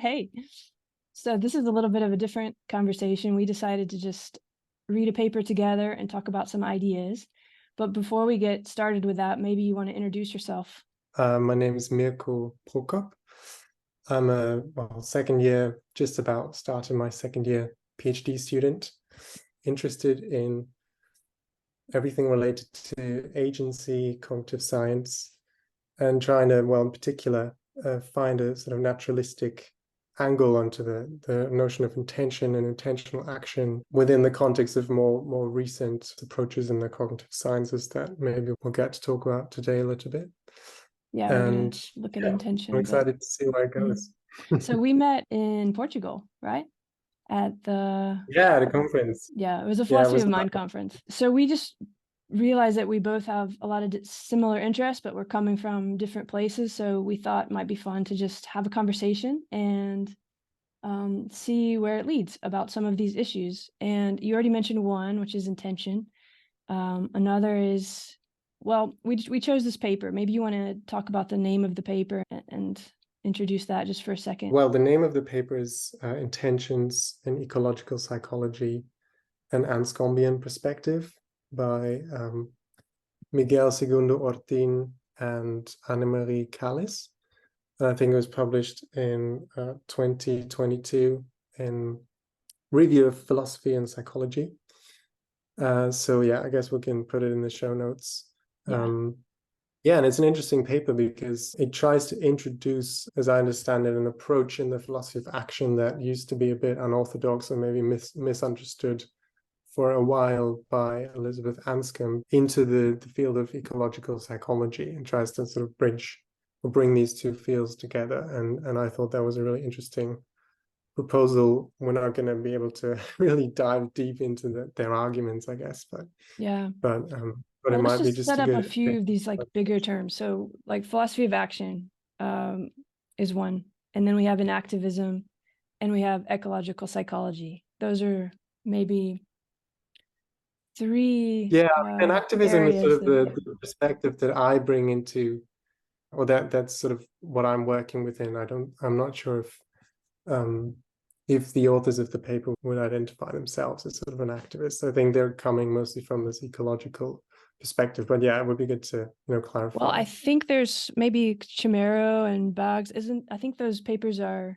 Hey, so this is a little bit of a different conversation. We decided to just read a paper together and talk about some ideas. But before we get started with that, maybe you want to introduce yourself. My name is Mirko Prokop. I'm a second year, just about starting my second year PhD student, interested in everything related to agency, cognitive science, and trying to, in particular, find a sort of naturalistic angle onto the notion of intention and intentional action within the context of more recent approaches in the cognitive sciences that maybe we'll get to talk about today a little bit. Yeah, we're going to look at intention. I'm excited to see where it goes. So we met in Portugal, right? At the conference. Yeah, it was a philosophy of mind conference. So we just realized that we both have a lot of similar interests, but we're coming from different places. So we thought it might be fun to just have a conversation and see where it leads about some of these issues. And you already mentioned one, which is intention. Another is, well, we chose this paper. Maybe you want to talk about the name of the paper and introduce that just for a second. Well, the name of the paper is Intentions in Ecological Psychology, an Anscombean Perspective by Miguel Segundo-Ortin and Annemarie. And I think it was published in 2022 in Review of Philosophy and Psychology. So yeah, I guess we can put it in the show notes. Yeah, and it's an interesting paper because it tries to introduce, as I understand it, an approach in the philosophy of action that used to be a bit unorthodox or maybe misunderstood for a while by Elizabeth Anscombe into the field of ecological psychology, and tries to sort of bring these two fields together. And I thought that was a really interesting proposal. We're not going to be able to really dive deep into their arguments, I guess, but well, it might let's be just set up a few of these like bigger terms. So like philosophy of action is one, and then we have enactivism, and we have ecological psychology. Those are maybe three. Yeah, and activism is sort of the perspective that I bring into, or that's sort of what I'm working within. I'm not sure if the authors of the paper would identify themselves as sort of an activist. I think they're coming mostly from this ecological perspective, but yeah, it would be good to clarify. Well, I think there's maybe Chimero and Boggs. I think those papers are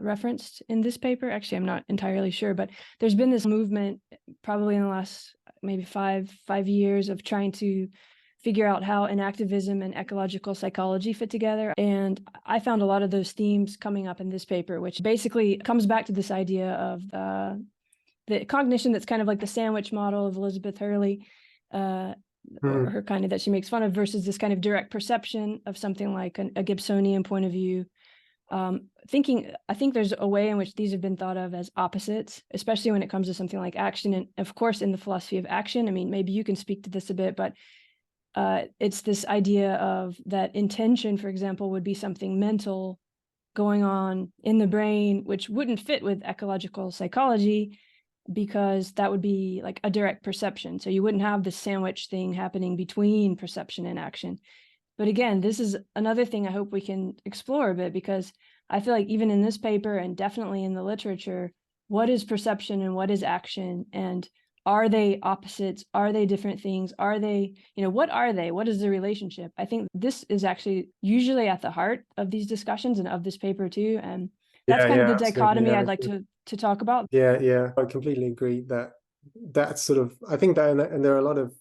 referenced in this paper. Actually, I'm not entirely sure, but there's been this movement probably in the last maybe five years of trying to figure out how enactivism and ecological psychology fit together. And I found a lot of those themes coming up in this paper, which basically comes back to this idea of the cognition that's kind of like the sandwich model of Elizabeth Hurley, or her kind of that she makes fun of, versus this kind of direct perception of something like a Gibsonian point of view. I think there's a way in which these have been thought of as opposites, especially when it comes to something like action. And of course, in the philosophy of action, I mean, maybe you can speak to this a bit, but it's this idea of that intention, for example, would be something mental going on in the brain, which wouldn't fit with ecological psychology because that would be like a direct perception. So you wouldn't have the sandwich thing happening between perception and action. But again, this is another thing I hope we can explore a bit, because I feel like even in this paper and definitely in the literature, what is perception and what is action? And are they opposites? Are they different things? Are they, what are they? What is the relationship? I think this is actually usually at the heart of these discussions and of this paper too. And that's kind of the dichotomy I'd like to talk about. Yeah, I completely agree that's sort of, I think that, and there are a lot of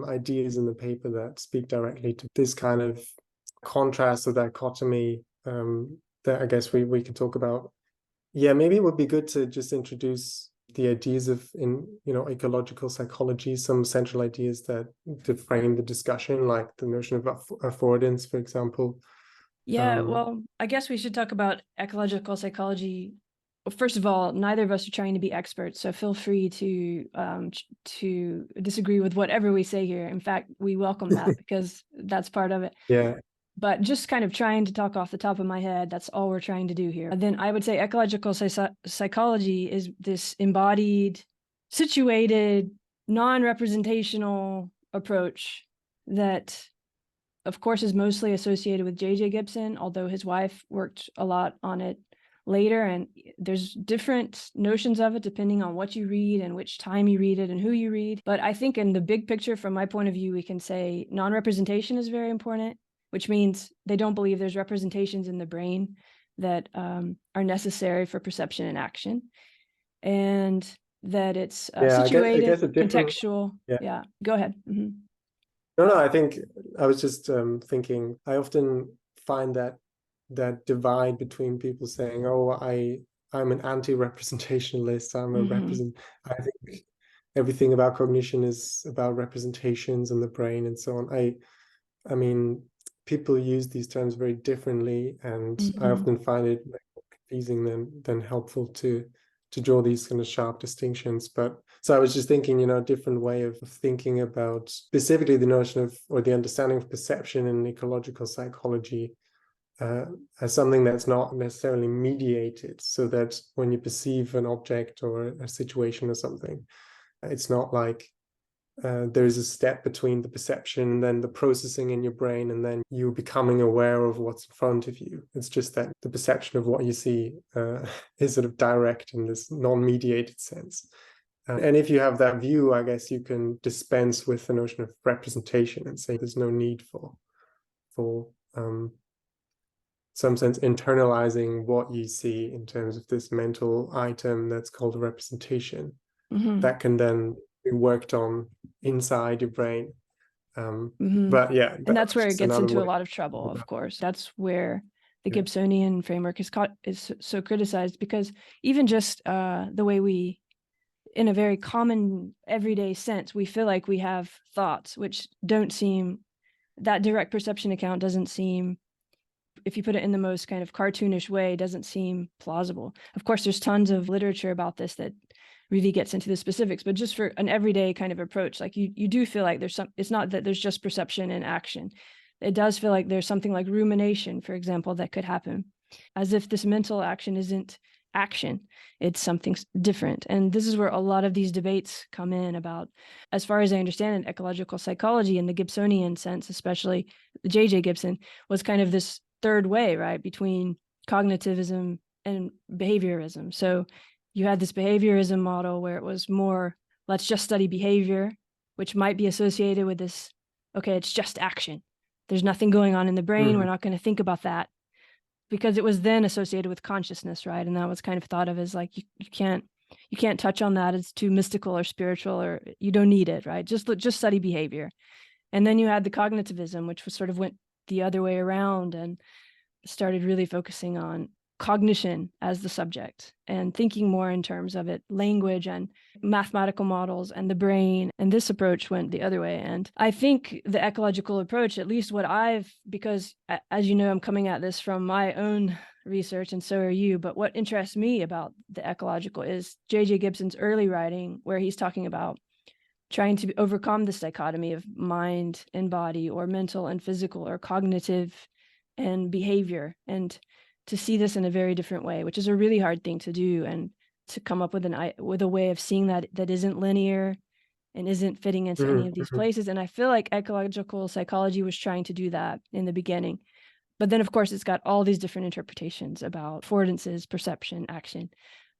ideas in the paper that speak directly to this kind of contrast or dichotomy that I guess we can talk about. Yeah, maybe it would be good to just introduce the ideas of ecological psychology, some central ideas that to frame the discussion, like the notion of affordance, for example. Yeah, well, I guess we should talk about ecological psychology. First of all, neither of us are trying to be experts, so feel free to disagree with whatever we say here. In fact, we welcome that because that's part of it. Yeah. But just kind of trying to talk off the top of my head, that's all we're trying to do here. Then I would say ecological psychology is this embodied, situated, non-representational approach that, of course, is mostly associated with J.J. Gibson, although his wife worked a lot on it later, and there's different notions of it depending on what you read and which time you read it and who you read. But I think in the big picture, from my point of view, we can say non-representation is very important, which means they don't believe there's representations in the brain that are necessary for perception and action, and that it's situated, I guess a different, contextual. Yeah, go ahead. No, I think I was just thinking, I often find that divide between people saying, oh, I'm an anti-representationalist, I think everything about cognition is about representations in the brain and so on. I mean, people use these terms very differently, and I often find it more confusing than helpful to draw these kind of sharp distinctions. But so I was just thinking, a different way of thinking about specifically the notion of, or the understanding of perception in ecological psychology as something that's not necessarily mediated, so that when you perceive an object or a situation or something, it's not like there's a step between the perception and then the processing in your brain, and then you becoming aware of what's in front of you. It's just that the perception of what you see is sort of direct in this non-mediated sense. And if you have that view, I guess you can dispense with the notion of representation and say there's no need for some sense internalizing what you see in terms of this mental item that's called a representation that can then be worked on inside your brain. But yeah, and that's where it gets into a lot of trouble, of course. That's where the Gibsonian framework is so criticized, because even just the way we, in a very common everyday sense, we feel like we have thoughts which don't seem, that direct perception account doesn't seem, if you put it in the most kind of cartoonish way, doesn't seem plausible. Of course, there's tons of literature about this that really gets into the specifics, but just for an everyday kind of approach, like you do feel like there's it's not that there's just perception and action. It does feel like there's something like rumination, for example, that could happen, as if this mental action isn't action, it's something different. And this is where a lot of these debates come in about, as far as I understand it, ecological psychology in the Gibsonian sense, especially J.J. Gibson, was kind of this third way, right, between cognitivism and behaviorism. So you had this behaviorism model where it was more, let's just study behavior, which might be associated with this, okay, it's just action. There's nothing going on in the brain. We're not going to think about that, because it was then associated with consciousness, right? And that was kind of thought of as like, you can't touch on that. It's too mystical or spiritual, or you don't need it, right? Just study behavior. And then you had the cognitivism, which was sort of went the other way around and started really focusing on cognition as the subject and thinking more in terms of it, language and mathematical models and the brain. And this approach went the other way. And I think the ecological approach, at least what because as you know, I'm coming at this from my own research, and so are you, but what interests me about the ecological is J.J. Gibson's early writing, where he's talking about trying to overcome this dichotomy of mind and body, or mental and physical, or cognitive and behavior, and to see this in a very different way, which is a really hard thing to do, and to come up with a way of seeing that isn't linear and isn't fitting into any of these places. And I feel like ecological psychology was trying to do that in the beginning. But then, of course, it's got all these different interpretations about affordances, perception, action.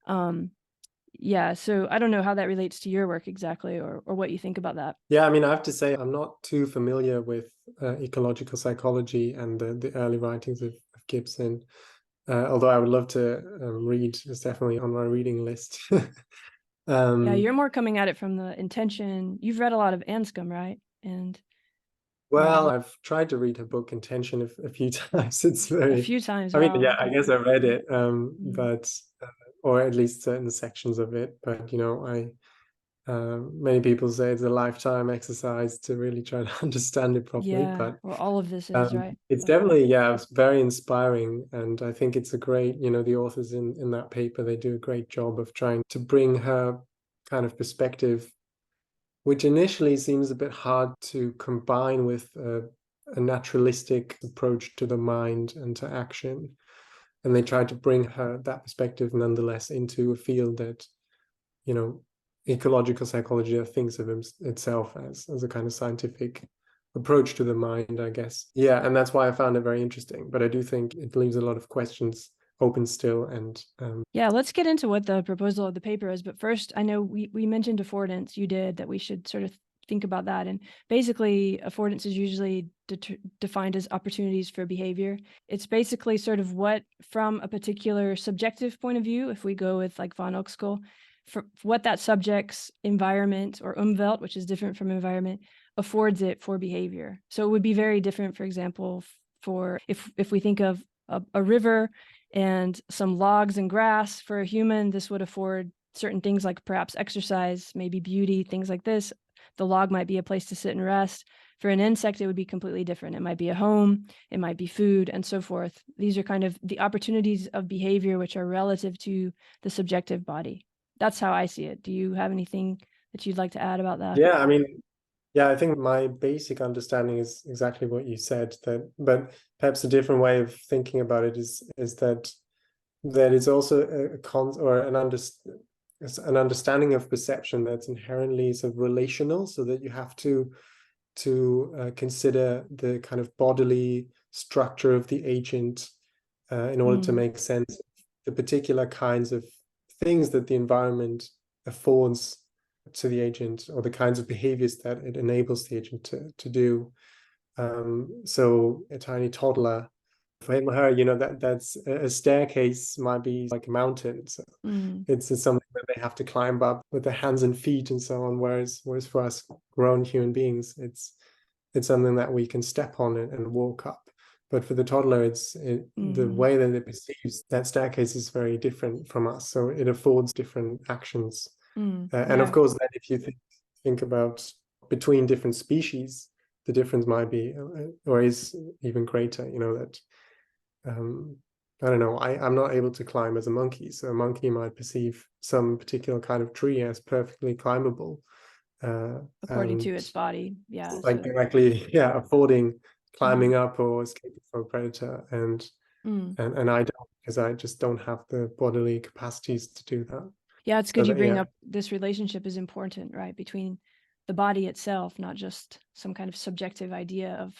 So I don't know how that relates to your work exactly, or what you think about that. Yeah, I mean, I have to say I'm not too familiar with ecological psychology and the early writings of Gibson, although I would love to read. It's definitely on my reading list. Yeah, you're more coming at it from the intention. You've read a lot of Anscombe, right? Well, I've tried to read her book Intention a few times. It's very, a few times. I mean, yeah, I guess I read it, but or at least certain sections of it. But many people say it's a lifetime exercise to really try to understand it properly. Yeah, but well, all of this is right. It's definitely, it's very inspiring, and I think it's a great, the authors in that paper, they do a great job of trying to bring her kind of perspective, which initially seems a bit hard to combine with a naturalistic approach to the mind and to action. And they try to bring that perspective nonetheless into a field that, ecological psychology thinks of itself as a kind of scientific approach to the mind, I guess. Yeah, and that's why I found it very interesting. But I do think it leaves a lot of questions open still. And yeah, let's get into what the proposal of the paper is. But first, I know we mentioned affordance. You did, that we should sort of think about that. And basically, affordance is usually defined as opportunities for behavior. It's basically sort of what, from a particular subjective point of view, if we go with like von Oekschool, for what that subject's environment or Umwelt, which is different from environment, affords it for behavior. So it would be very different, for example, for if we think of a river and some logs and grass. For a human, this would afford certain things like perhaps exercise, maybe beauty, things like this. The log might be a place to sit and rest. For an insect, it would be completely different. It might be a home, it might be food, and so forth. These are kind of the opportunities of behavior which are relative to the subjective body. That's how I see it. Do you have anything that you'd like to add about that? yeah, I mean, yeah, I think my basic understanding is exactly what you said, that, but perhaps a different way of thinking about it is that it's also an understanding of perception that's inherently sort of relational, so that you have to consider the kind of bodily structure of the agent in order to make sense of the particular kinds of things that the environment affords to the agent, or the kinds of behaviors that it enables the agent to do. So a tiny toddler, for him or her, you know, that's a staircase might be like a mountain. So it's something that they have to climb up with their hands and feet and so on. Whereas for us grown human beings, it's something that we can step on and walk up. But for the toddler, the way that it perceives that staircase is very different from us. So it affords different actions. And of course, then if you think about between different species, the difference might be or is even greater. You know, that I don't know, I'm not able to climb as a monkey, so a monkey might perceive some particular kind of tree as perfectly climbable, according to its body. Yeah, like so directly, yeah, affording climbing up or escaping from a predator. And I don't, because I just don't have the bodily capacities to do that. Yeah, it's good So you bring yeah. up this relationship is important, right? Between the body itself, not just some kind of subjective idea of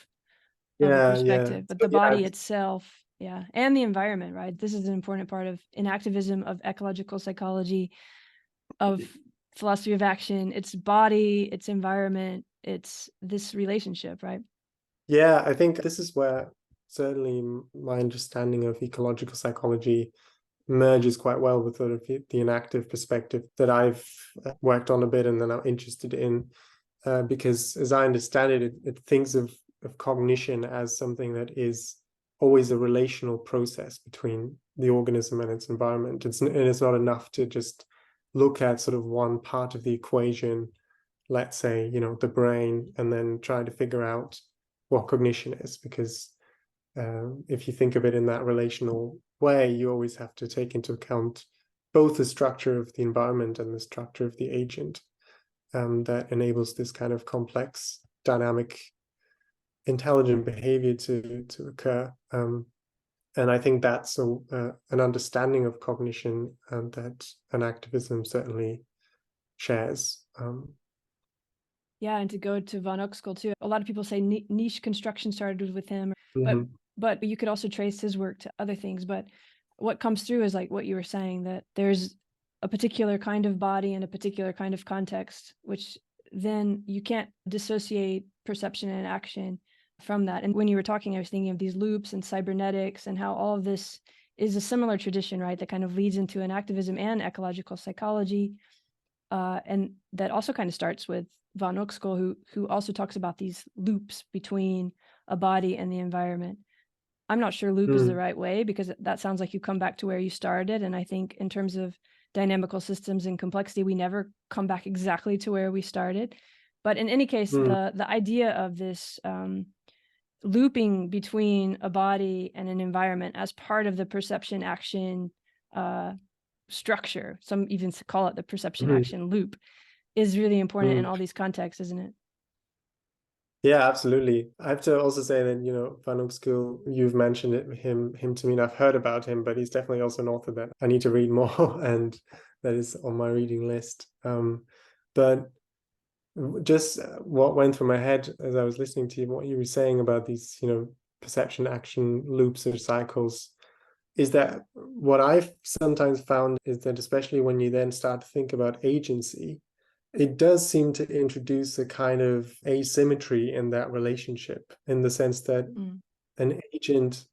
a perspective, but So, the body itself, yeah, and the environment, right? This is an important part of enactivism, of ecological psychology, of philosophy of action. It's body, it's environment, it's this relationship, right? Yeah, I think this is where certainly my understanding of ecological psychology merges quite well with sort of the enactive perspective that I've worked on a bit and then I'm interested in, because as I understand it, it thinks of cognition as something that is always a relational process between the organism and its environment. It's not enough to just look at sort of one part of the equation, let's say, you know, the brain, and then try to figure out what cognition is, because if you think of it in that relational way, you always have to take into account both the structure of the environment and the structure of the agent that enables this kind of complex, dynamic, intelligent behavior to occur. And I think that's an understanding of cognition that enactivism certainly shares. Yeah, and to go to von Oekschool too, a lot of people say niche construction started with him, but you could also trace his work to other things. But what comes through is like what you were saying, that there's a particular kind of body and a particular kind of context, which then you can't dissociate perception and action from that. And when you were talking, I was thinking of these loops and cybernetics and how all of this is a similar tradition, right? That kind of leads into enactivism and ecological psychology. And that also kind of starts with von Oekschool, who also talks about these loops between a body and the environment. I'm not sure loop is the right way, because that sounds like you come back to where you started. And I think in terms of dynamical systems and complexity, we never come back exactly to where we started. But in any case, the idea of this looping between a body and an environment as part of the perception action structure, some even call it the perception action loop, is really important in all these contexts, isn't it? Yeah, absolutely. I have to also say that, you know, Van Oekschool, you've mentioned him to me, and I've heard about him, but he's definitely also an author that I need to read more, and that is on my reading list. But just what went through my head as I was listening to you, what you were saying about these, you know, perception action loops or cycles, is that what I've sometimes found is that, especially when you then start to think about agency, it does seem to introduce a kind of asymmetry in that relationship, in the sense that an agent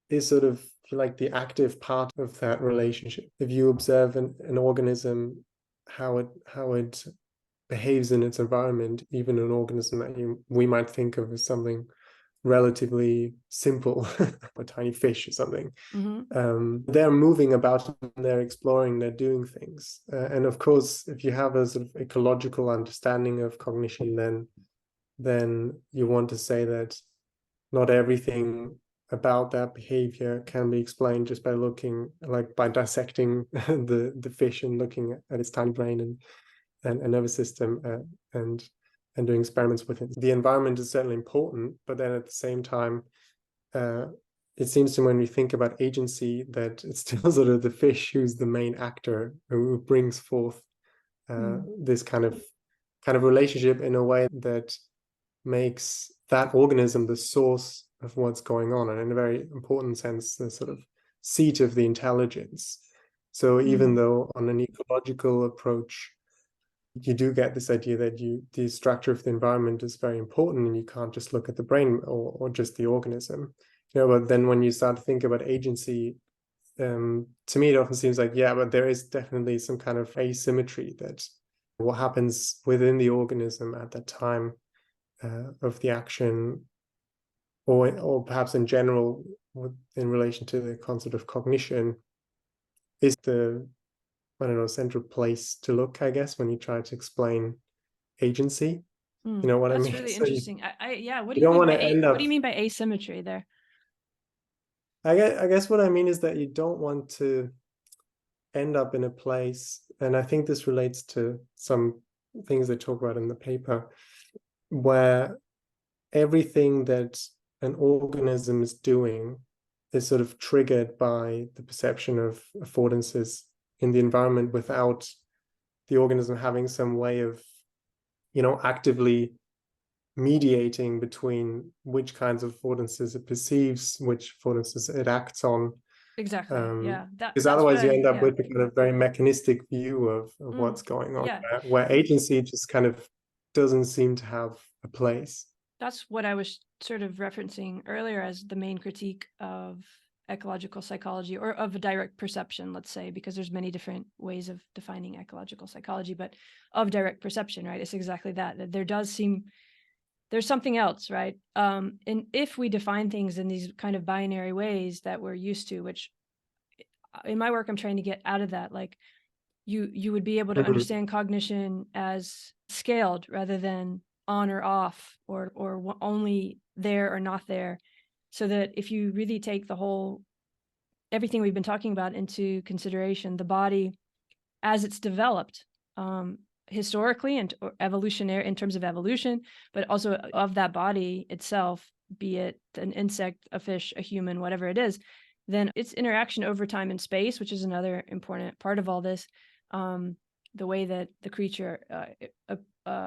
is sort of like the active part of that relationship. If you observe an organism, how it behaves in its environment, even an organism that we might think of as something relatively simple, a tiny fish or something. They're moving about, they're exploring, they're doing things. And of course, if you have a sort of ecological understanding of cognition, then you want to say that not everything about that behavior can be explained just by looking, like by dissecting the fish and looking at its tiny brain and nervous system and doing experiments with it. The environment is certainly important, but then at the same time, it seems to me when we think about agency that it's still sort of the fish who's the main actor, who brings forth this kind of relationship in a way that makes that organism the source of what's going on, and in a very important sense, the sort of seat of the intelligence. So even though on an ecological approach, you do get this idea that the structure of the environment is very important, and you can't just look at the brain or just the organism. But then when you start to think about agency, to me it often seems like, yeah, but there is definitely some kind of asymmetry, that what happens within the organism at that time of the action, or perhaps in general in relation to the concept of cognition, is the, I don't know, central place to look, I guess, when you try to explain agency. You know what I mean? That's really So interesting. Yeah, what do you you don't mean want by to end up. what do you mean by asymmetry there? I guess what I mean is that you don't want to end up in a place, and I think this relates to some things they talk about in the paper, where everything that an organism is doing is sort of triggered by the perception of affordances in the environment, without the organism having some way of, actively mediating between which kinds of affordances it perceives, which affordances it acts on. Exactly. Yeah. Because That's what otherwise you end up yeah. with a kind of very mechanistic view of what's going on, Yeah. where agency just kind of doesn't seem to have a place. That's what I was sort of referencing earlier as the main critique of ecological psychology, or of a direct perception, let's say, because there's many different ways of defining ecological psychology, but of direct perception, right? It's exactly that there does seem there's something else, right? And if we define things in these kind of binary ways that we're used to, which in my work I'm trying to get out of that, like you would be able to understand cognition as scaled rather than on or off, or only there or not there, so that if you really take everything we've been talking about into consideration, the body as it's developed historically and evolutionary, in terms of evolution, but also of that body itself, be it an insect, a fish, a human, whatever it is, then its interaction over time and space, which is another important part of all this, the way that the creature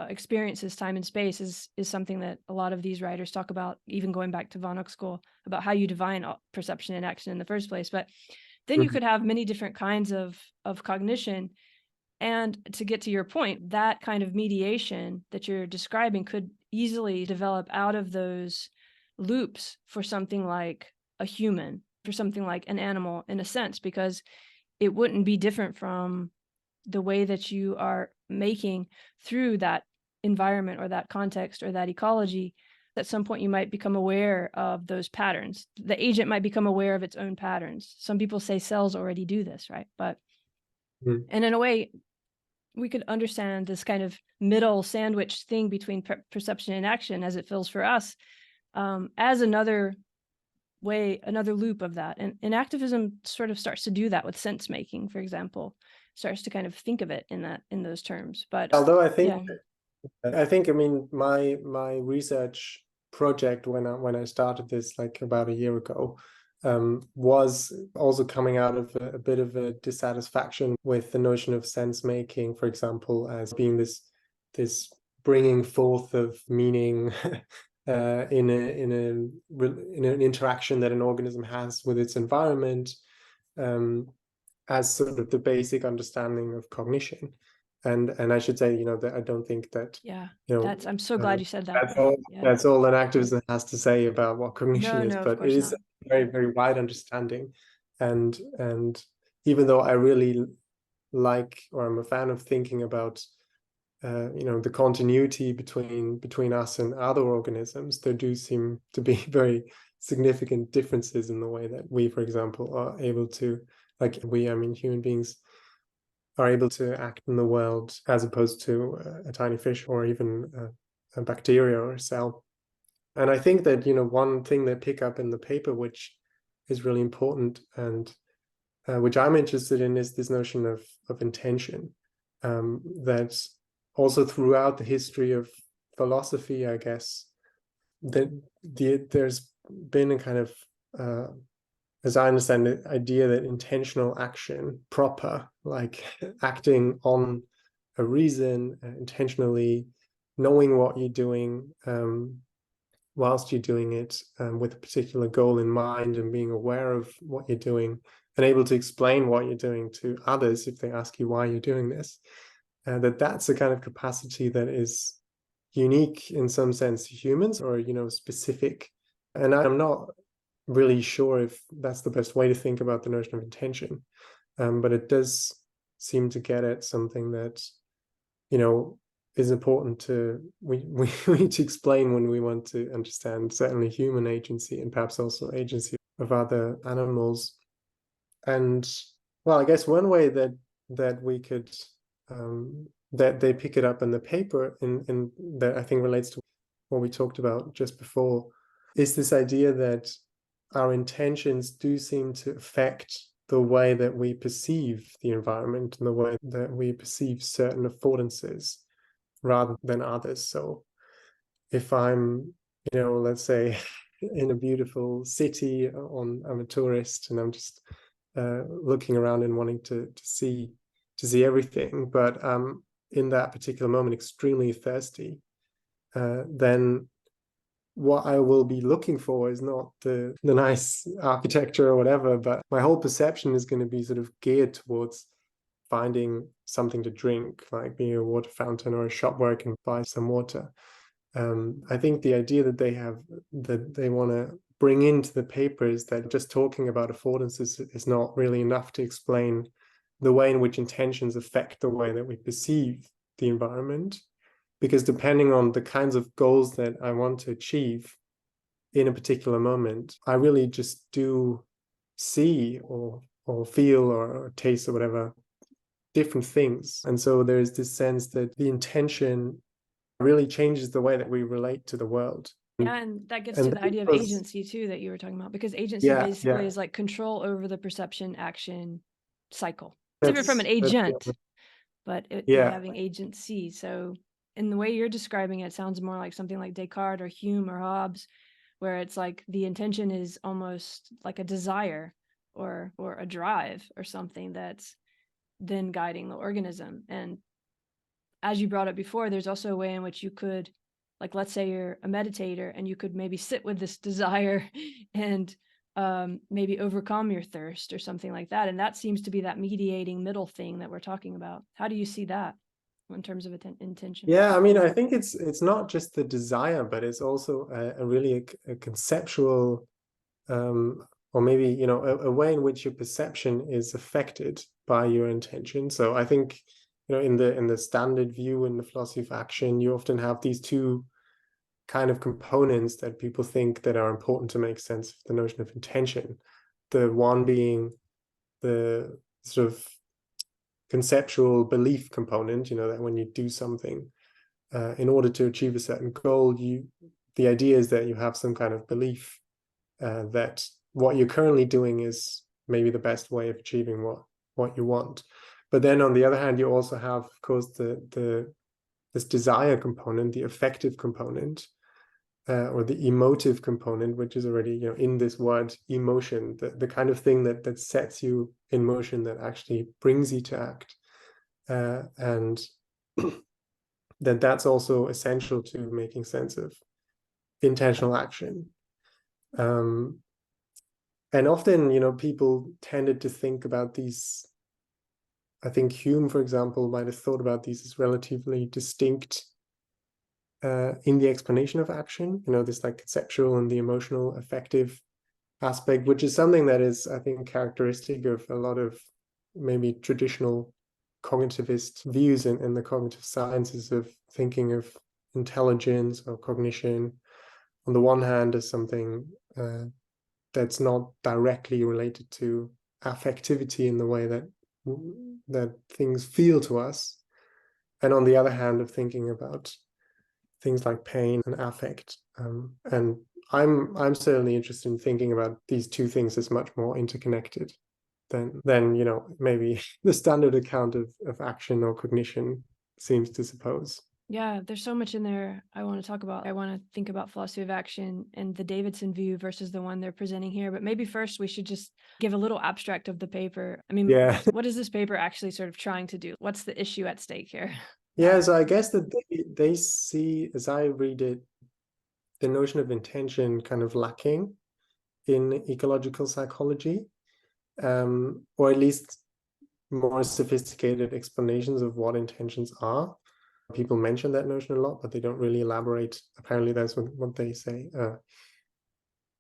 experiences time and space is something that a lot of these writers talk about, even going back to von School, about how you define perception and action in the first place. But then you could have many different kinds of cognition. And to get to your point, that kind of mediation that you're describing could easily develop out of those loops for something like a human, for something like an animal, in a sense, because it wouldn't be different from the way that you are making through that environment or that context or that ecology. At some point you might become aware of those patterns. The agent might become aware of its own patterns. Some people say cells already do this, right? But and in a way, we could understand this kind of middle sandwich thing between perception and action, as it feels for us, as another way, another loop of that. And enactivism sort of starts to do that with sense making, for example, starts to kind of think of it in those terms. But although I think, I mean, my research project when I started this, like about a year ago, was also coming out of a bit of a dissatisfaction with the notion of sense making, for example, as being this bringing forth of meaning in an interaction that an organism has with its environment, as sort of the basic understanding of cognition. And I should say, that I don't think that, I'm so glad you said that. That's all Enactivism has to say about what cognition is, No, but it is a very, very wide understanding. And even though I really like, or I'm a fan of thinking about the continuity between us and other organisms, there do seem to be very significant differences in the way that we, for example, are able to, human beings are able to act in the world as opposed to a tiny fish or even a bacteria or a cell. And I think that, one thing they pick up in the paper, which is really important and which I'm interested in, is this notion of intention. That also throughout the history of philosophy, I guess, that there's been a kind of, as I understand it, idea that intentional action proper, like acting on a reason, intentionally knowing what you're doing whilst you're doing it, with a particular goal in mind, and being aware of what you're doing and able to explain what you're doing to others if they ask you why you're doing this, that's a kind of capacity that is unique in some sense to humans, or specific. And I'm not really sure if that's the best way to think about the notion of intention, but it does seem to get at something that is important to we need to explain when we want to understand certainly human agency, and perhaps also agency of other animals. And well, I guess one way that we could that they pick it up in the paper, in that I think relates to what we talked about just before, is this idea that our intentions do seem to affect the way that we perceive the environment and the way that we perceive certain affordances rather than others. So if I'm, let's say in a beautiful city, I'm a tourist and I'm just looking around and wanting to see everything, but in that particular moment extremely thirsty, then what I will be looking for is not the nice architecture or whatever, but my whole perception is going to be sort of geared towards finding something to drink, like being a water fountain or a shop where I can buy some water. I think the idea that they want to bring into the paper is that just talking about affordances is not really enough to explain the way in which intentions affect the way that we perceive the environment. Because depending on the kinds of goals that I want to achieve in a particular moment, I really just do see or feel or taste or whatever different things. And so there's this sense that the intention really changes the way that we relate to the world. Yeah, and that gets to the idea of agency too that you were talking about, because agency basically is like control over the perception action cycle. It's different from an agent, but having agency. So in the way you're describing it, sounds more like something like Descartes or Hume or Hobbes, where it's like the intention is almost like a desire or a drive or something that's then guiding the organism. And as you brought up before, there's also a way in which you could, like, let's say you're a meditator and you could maybe sit with this desire and maybe overcome your thirst or something like that. And that seems to be that mediating middle thing that we're talking about. How do you see that in terms of intention? Yeah, I mean, I think it's not just the desire, but it's also a really a conceptual, or maybe, a way in which your perception is affected by your intention. So I think, in the standard view in the philosophy of action, you often have these two kind of components that people think that are important to make sense of the notion of intention. The one being the sort of conceptual belief component, that when you do something in order to achieve a certain goal, the idea is that you have some kind of belief that what you're currently doing is maybe the best way of achieving what you want. But then on the other hand, you also have, of course, this desire component, the affective component, or the emotive component, which is already, in this word emotion, the kind of thing that sets you in motion, that actually brings you to act, and that's also essential to making sense of intentional action. And often, people tended to think about these. I think Hume, for example, might have thought about these as relatively distinct in the explanation of action, this like conceptual and the emotional, affective aspect, which is something that is, I think, characteristic of a lot of maybe traditional cognitivist views in the cognitive sciences of thinking of intelligence or cognition, on the one hand, as something that's not directly related to affectivity in the way that things feel to us, and on the other hand, of thinking about things like pain and affect. And I'm certainly interested in thinking about these two things as much more interconnected than maybe the standard account of action or cognition seems to suppose. Yeah, there's so much in there I want to talk about. I want to think about philosophy of action and the Davidson view versus the one they're presenting here. But maybe first we should just give a little abstract of the paper. I mean, Yeah. what is this paper actually sort of trying to do? What's the issue at stake here? Yeah, so I guess that they see, as I read it, the notion of intention kind of lacking in ecological psychology, or at least more sophisticated explanations of what intentions are. People mention that notion a lot, but they don't really elaborate. Apparently, that's what they say,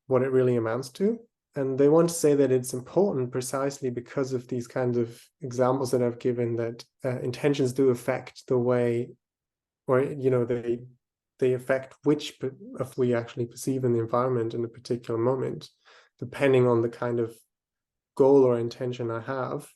what it really amounts to. And they want to say that it's important precisely because of these kinds of examples that I've given, that intentions do affect the way, or they affect which of we actually perceive in the environment in a particular moment, depending on the kind of goal or intention I have.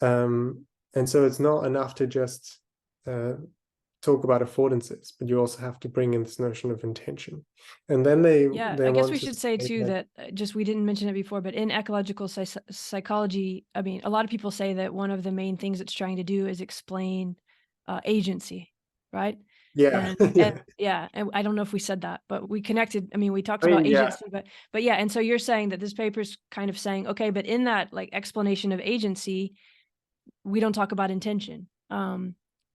And so it's not enough to just talk about affordances, but you also have to bring in this notion of intention. And then they I guess we want should say too that just we didn't mention it before, but in ecological psychology, I mean, a lot of people say that one of the main things it's trying to do is explain agency, right? Yeah. And I don't know if we said that, but we connected. I mean, we talked about agency, but yeah. And so you're saying that this paper's kind of saying, okay, but in that like explanation of agency, we don't talk about intention.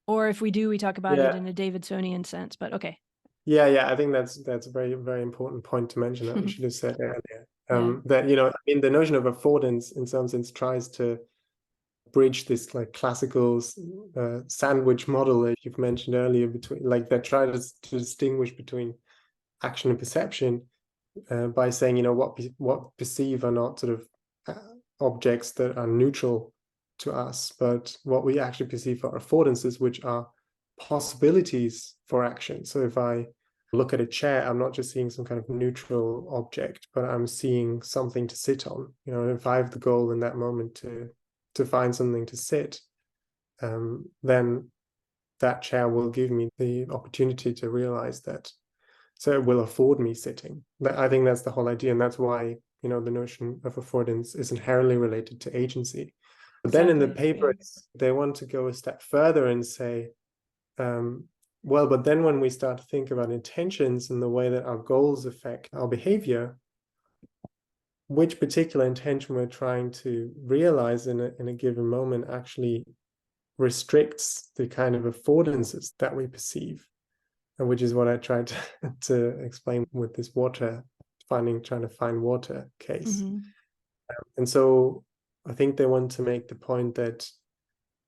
Or if we do, we talk about it in a Davidsonian sense, but okay. Yeah, I think that's a very, very important point to mention that we should have said earlier. That, I mean, the notion of affordance in some sense tries to bridge this like classical sandwich model that you've mentioned earlier, between like that try to distinguish between action and perception by saying, what perceive are not sort of objects that are neutral to us, but what we actually perceive are affordances, which are possibilities for action. So if I look at a chair, I'm not just seeing some kind of neutral object, but I'm seeing something to sit on. If I have the goal in that moment to find something to sit, then that chair will give me the opportunity to realize that. So it will afford me sitting. But I think that's the whole idea, and that's why the notion of affordance is inherently related to agency. But then in the paper, they want to go a step further and say, well, but then when we start to think about intentions and the way that our goals affect our behavior, which particular intention we're trying to realize in a given moment actually restricts the kind of affordances that we perceive, and which is what I tried to explain with this trying to find water case. And so I think they want to make the point that,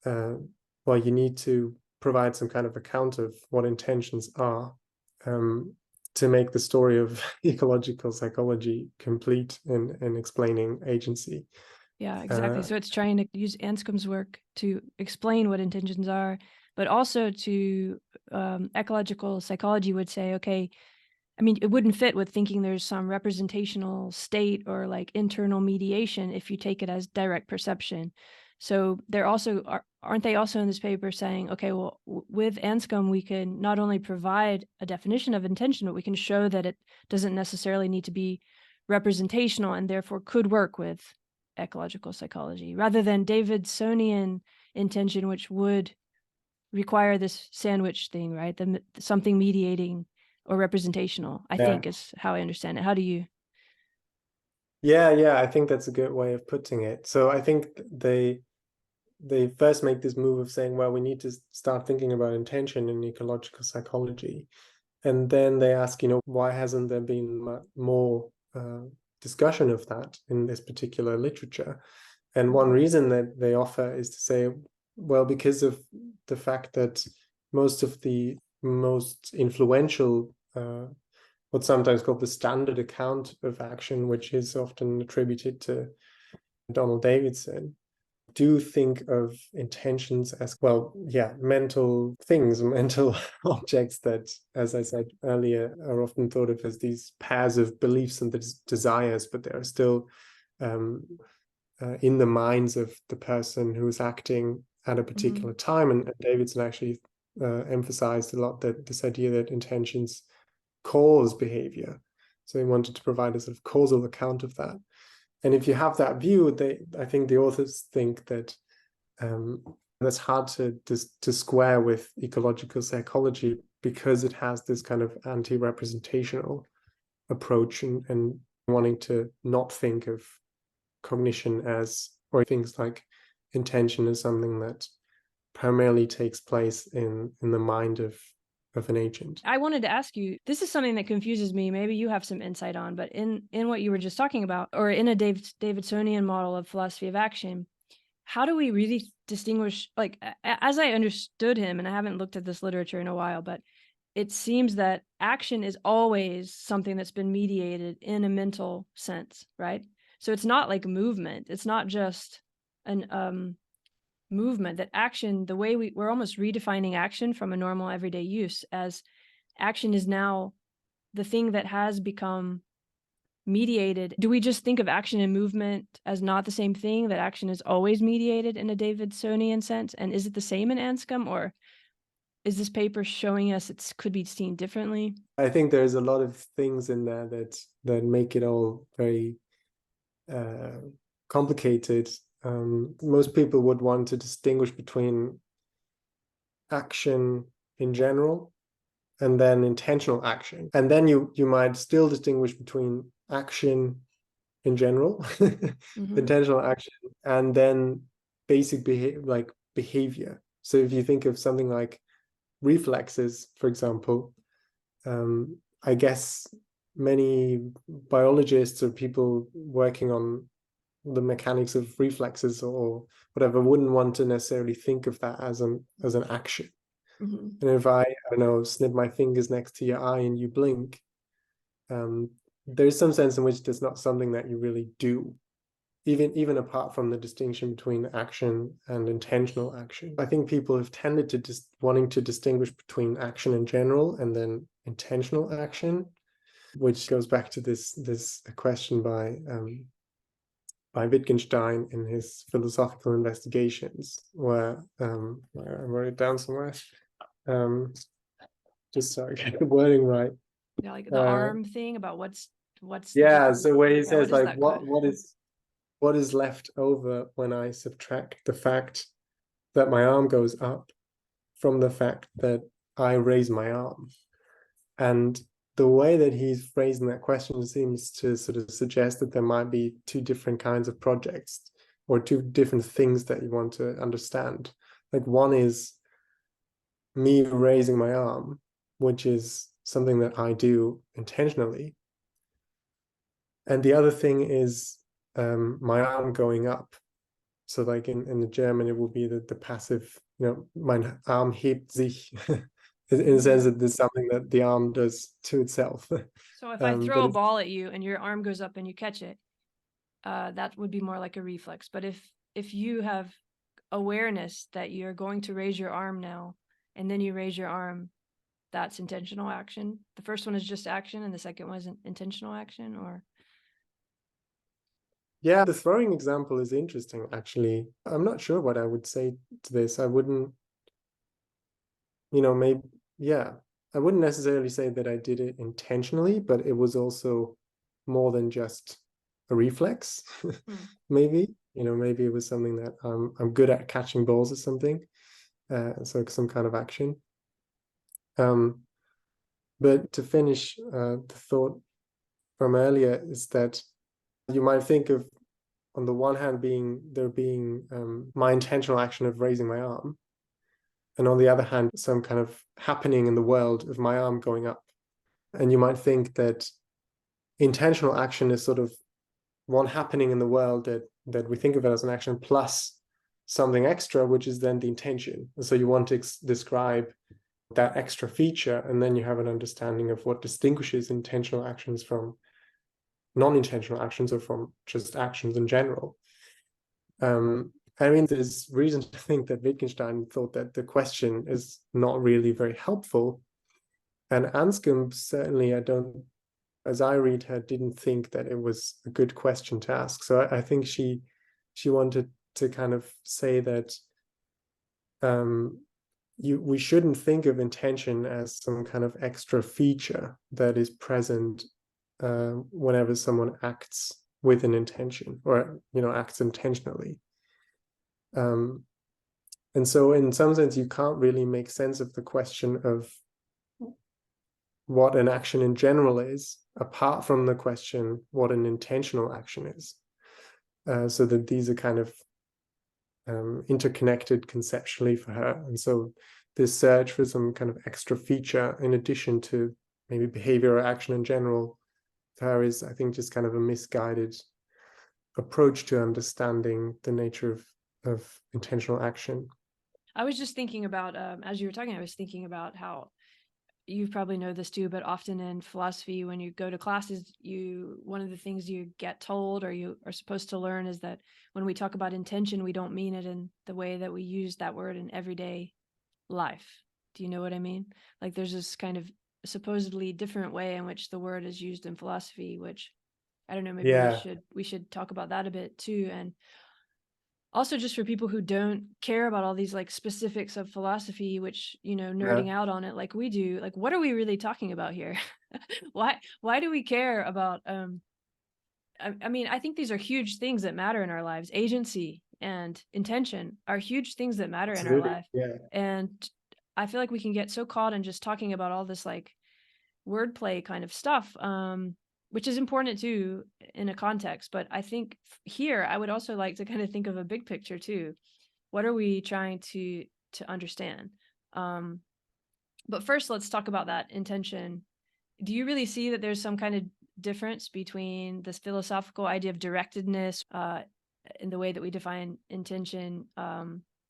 well, you need to provide some kind of account of what intentions are to make the story of ecological psychology complete in explaining agency. Yeah, exactly. So it's trying to use Anscombe's work to explain what intentions are, but also to ecological psychology would say, okay, I mean, it wouldn't fit with thinking there's some representational state or like internal mediation if you take it as direct perception. So they're also, aren't they also in this paper saying, okay, well, with Anscombe, we can not only provide a definition of intention, but we can show that it doesn't necessarily need to be representational and therefore could work with ecological psychology rather than Davidsonian intention, which would require this sandwich thing, right? Something mediating or representational, I think is how I understand it. How do you? Yeah, I think that's a good way of putting it. So I think they first make this move of saying, well, we need to start thinking about intention in ecological psychology. And then they ask, why hasn't there been more discussion of that in this particular literature? And one reason that they offer is to say, well, because of the fact that most of the most influential, what's sometimes called the standard account of action, which is often attributed to Donald Davidson, do think of intentions as, well, mental things, mental objects that, as I said earlier, are often thought of as these pairs of beliefs and desires, but they are still in the minds of the person who is acting at a particular time. And Davidson actually emphasized a lot that this idea that intentions cause behavior. So he wanted to provide a sort of causal account of that. And if you have that view, I think the authors think that that's hard to square with ecological psychology, because it has this kind of anti-representational approach and wanting to not think of cognition as, or things like intention as, something that primarily takes place in the mind of an agent. I wanted to ask you, this is something that confuses me. Maybe you have some insight on, but in what you were just talking about, or in a Davidsonian model of philosophy of action, how do we really distinguish, like, as I understood him, and I haven't looked at this literature in a while, but it seems that action is always something that's been mediated in a mental sense, right? So it's not like movement. It's not just an movement. That action, the way we're almost redefining action from a normal everyday use as action is now the thing that has become mediated. Do we just think of action and movement as not the same thing, that action is always mediated in a Davidsonian sense? And is it the same in Anscombe, or is this paper showing us it could be seen differently? I think there's a lot of things in there that make it all very complicated. Most people would want to distinguish between action in general and then intentional action. And then you might still distinguish between action in general, intentional action, and then basic behavior. So if you think of something like reflexes, for example, I guess many biologists or people working on the mechanics of reflexes or whatever wouldn't want to necessarily think of that as an action. And if I don't know, snip my fingers next to your eye and you blink, there's some sense in which it's not something that you really do, even apart from the distinction between action and intentional action. I think people have tended to just wanting to distinguish between action in general and then intentional action, which goes back to this question by Wittgenstein in his philosophical investigations, where I wrote it down somewhere. Just so I get the wording right. Yeah, like the arm thing about what's so where he says like what is left over when I subtract the fact that my arm goes up from the fact that I raise my arm. And the way that he's phrasing that question seems to sort of suggest that there might be two different kinds of projects or two different things that you want to understand. Like one is me raising my arm, which is something that I do intentionally. And the other thing is my arm going up. So like in the German, it will be the passive, mein Arm hebt sich, in the sense that there's something that the arm does to itself. So if I throw a ball at you and your arm goes up and you catch it, that would be more like a reflex. But if you have awareness that you're going to raise your arm now, and then you raise your arm, that's intentional action. The first one is just action, and the second one is intentional action, or? Yeah, the throwing example is interesting, actually. I'm not sure what I would say to this. I wouldn't, I wouldn't necessarily say that I did it intentionally, but it was also more than just a reflex, maybe. Maybe it was something that I'm good at catching balls or something. So some kind of action. But to finish the thought from earlier is that you might think of, on the one hand, there being my intentional action of raising my arm, and on the other hand, some kind of happening in the world of my arm going up. And you might think that intentional action is sort of one happening in the world that we think of it as an action plus something extra, which is then the intention. And so you want to describe that extra feature, and then you have an understanding of what distinguishes intentional actions from non-intentional actions or from just actions in general. I mean, there's reason to think that Wittgenstein thought that the question is not really very helpful. And Anscombe certainly, as I read her, didn't think that it was a good question to ask. So I think she wanted to kind of say that we shouldn't think of intention as some kind of extra feature that is present whenever someone acts with an intention or acts intentionally. And so in some sense, you can't really make sense of the question of what an action in general is, apart from the question what an intentional action is. So that these are kind of interconnected conceptually for her. And so this search for some kind of extra feature in addition to maybe behavior or action in general, for her is, I think, just kind of a misguided approach to understanding the nature of intentional action. I was just thinking about, as you were talking, I was thinking about how you probably know this too, but often in philosophy, when you go to classes, one of the things you get told or you are supposed to learn is that when we talk about intention, we don't mean it in the way that we use that word in everyday life. Do you know what I mean? Like there's this kind of supposedly different way in which the word is used in philosophy, which I don't know, maybe we should talk about that a bit too. And also just for people who don't care about all these like specifics of philosophy, which, nerding out on it like we do, like what are we really talking about here? Why do we care about I mean, I think these are huge things that matter in our lives. Agency and intention are huge things that matter in our life. Yeah. And I feel like we can get so caught in just talking about all this like wordplay kind of stuff, which is important too in a context. But I think here I would also like to kind of think of a big picture too. What are we trying to understand? But first, let's talk about that intention. Do you really see that there's some kind of difference between this philosophical idea of directedness in the way that we define intention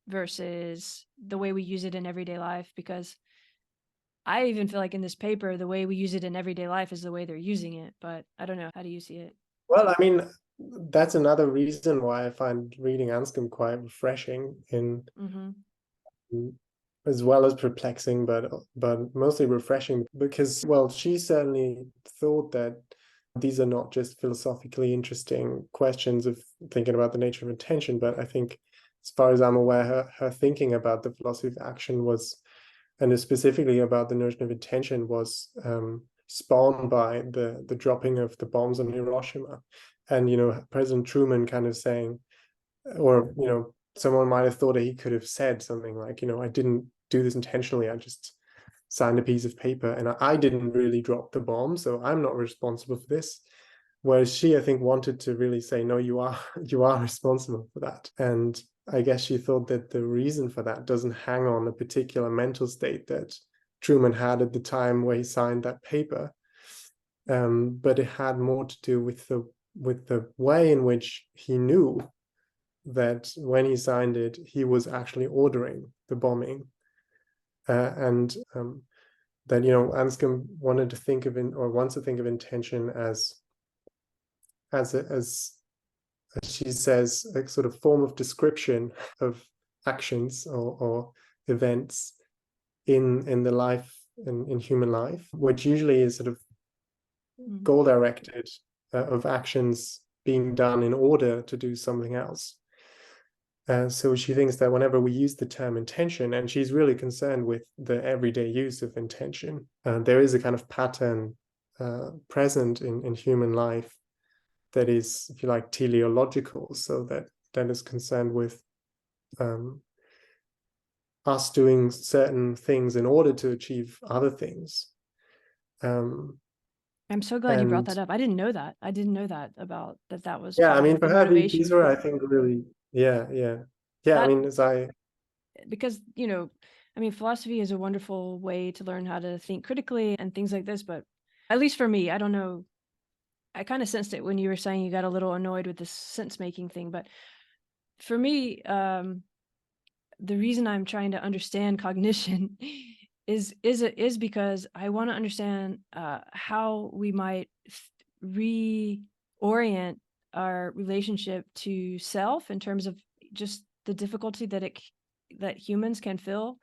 versus the way we use it in everyday life? Because I even feel like in this paper, the way we use it in everyday life is the way they're using it. But I don't know. How do you see it? Well, I mean, that's another reason why I find reading Anscombe quite refreshing as well as perplexing, but mostly refreshing, because, well, she certainly thought that these are not just philosophically interesting questions of thinking about the nature of intention, but I think, as far as I'm aware, her thinking about the philosophy of action was, and specifically about the notion of intention, was spawned by the dropping of the bombs on Hiroshima. And, President Truman kind of saying, or, someone might have thought that he could have said something like, I didn't do this intentionally. I just signed a piece of paper and I didn't really drop the bomb, so I'm not responsible for this. Whereas she, I think, wanted to really say, no, you are responsible for that. And I guess she thought that the reason for that doesn't hang on a particular mental state that Truman had at the time where he signed that paper, but it had more to do with the way in which he knew that when he signed it, he was actually ordering the bombing, and that Anscombe wanted to think of wants to think of intention as she says, a sort of form of description of actions or events in the life, in human life, which usually is sort of goal directed, of actions being done in order to do something else. So she thinks that whenever we use the term intention, and she's really concerned with the everyday use of intention, there is a kind of pattern present in human life that is, if you like, teleological, so that is concerned with us doing certain things in order to achieve other things. I'm so glad you brought that up. I didn't know that. About that was. Yeah, I mean, for her, these were, I think, really, yeah. I mean, because, I mean, philosophy is a wonderful way to learn how to think critically and things like this, but at least for me, I don't know. I kind of sensed it when you were saying you got a little annoyed with this sense making thing, but for me, the reason I'm trying to understand cognition is because I want to understand how we might reorient our relationship to self in terms of just the difficulty that humans can feel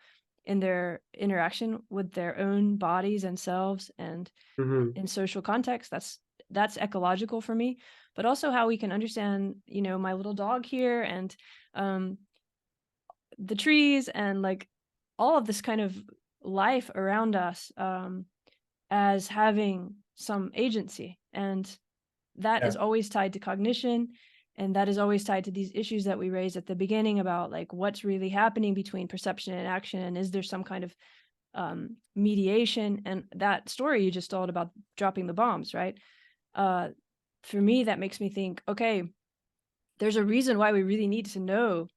in their interaction with their own bodies and selves and in social context. That's ecological for me, but also how we can understand, my little dog here and the trees and like all of this kind of life around us as having some agency. And that is always tied to cognition. And that is always tied to these issues that we raised at the beginning about like what's really happening between perception and action. And is there some kind of mediation? And that story you just told about dropping the bombs, right? For me, that makes me think, okay, there's a reason why we really need to know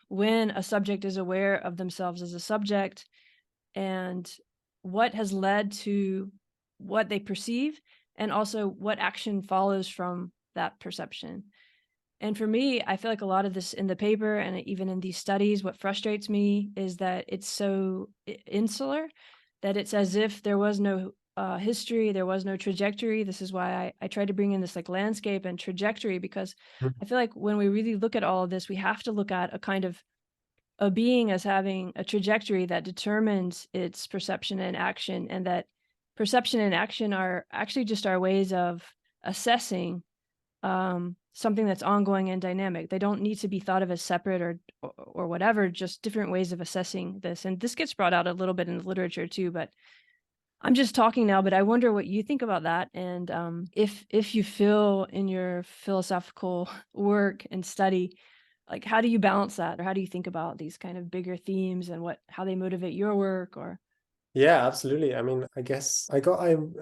when a subject is aware of themselves as a subject and what has led to what they perceive and also what action follows from that perception. And for me, I feel like a lot of this in the paper and even in these studies, what frustrates me is that it's so insular, that it's as if there was no history, there was no trajectory. This is why I tried to bring in this like landscape and trajectory, because I feel like when we really look at all of this, we have to look at a kind of a being as having a trajectory that determines its perception and action, and that perception and action are actually just our ways of assessing something that's ongoing and dynamic. They don't need to be thought of as separate or whatever, just different ways of assessing this. And this gets brought out a little bit in the literature too, but I'm just talking now, but I wonder what you think about that. And if you feel in your philosophical work and study, like how do you balance that? Or how do you think about these kind of bigger themes and how they motivate your work? Or Yeah, absolutely. I mean, I guess I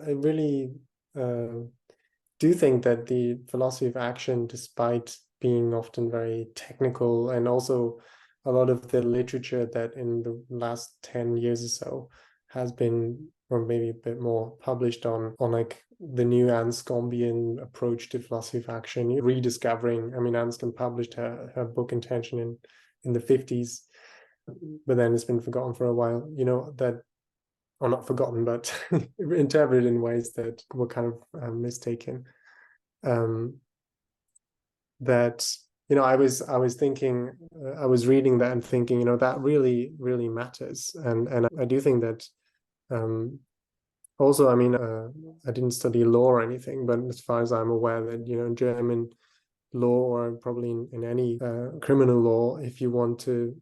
really do think that the philosophy of action, despite being often very technical, and also a lot of the literature that in the last 10 years or so has been, or maybe a bit more, published on like the new Anscombean approach to philosophy of action, rediscovering. I mean, Anscombe published her book Intention in the 50s, but then it's been forgotten for a while, that, or not forgotten, but interpreted in ways that were kind of mistaken. That, I was thinking, I was reading that and thinking, that really, really matters. And I do think that also, I mean, I didn't study law or anything, but as far as I'm aware that, in German law, or probably in any criminal law, if you want to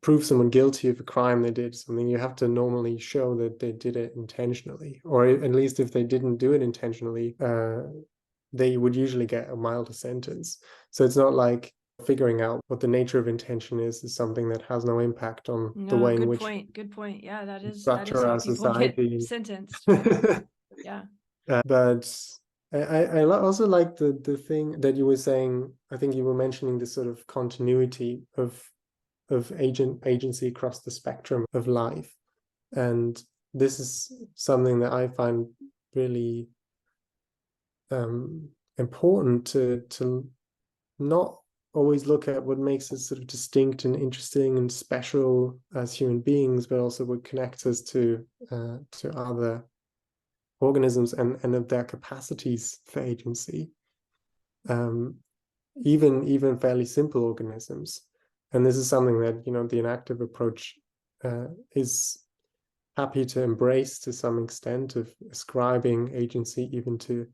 prove someone guilty of a crime they did something, you have to normally show that they did it intentionally, or at least if they didn't do it intentionally, they would usually get a milder sentence. So it's not like figuring out what the nature of intention is something that has no impact on the way in which good point. Yeah, that is structure how our people get society. sentenced, right? Yeah. But I also like the thing that you were saying. I think you were mentioning this sort of continuity of agency across the spectrum of life. And this is something that I find really important to not always look at what makes us sort of distinct and interesting and special as human beings, but also what connects us to other organisms and of their capacities for agency, even fairly simple organisms. And this is something that, the enactive approach is happy to embrace to some extent, of ascribing agency even to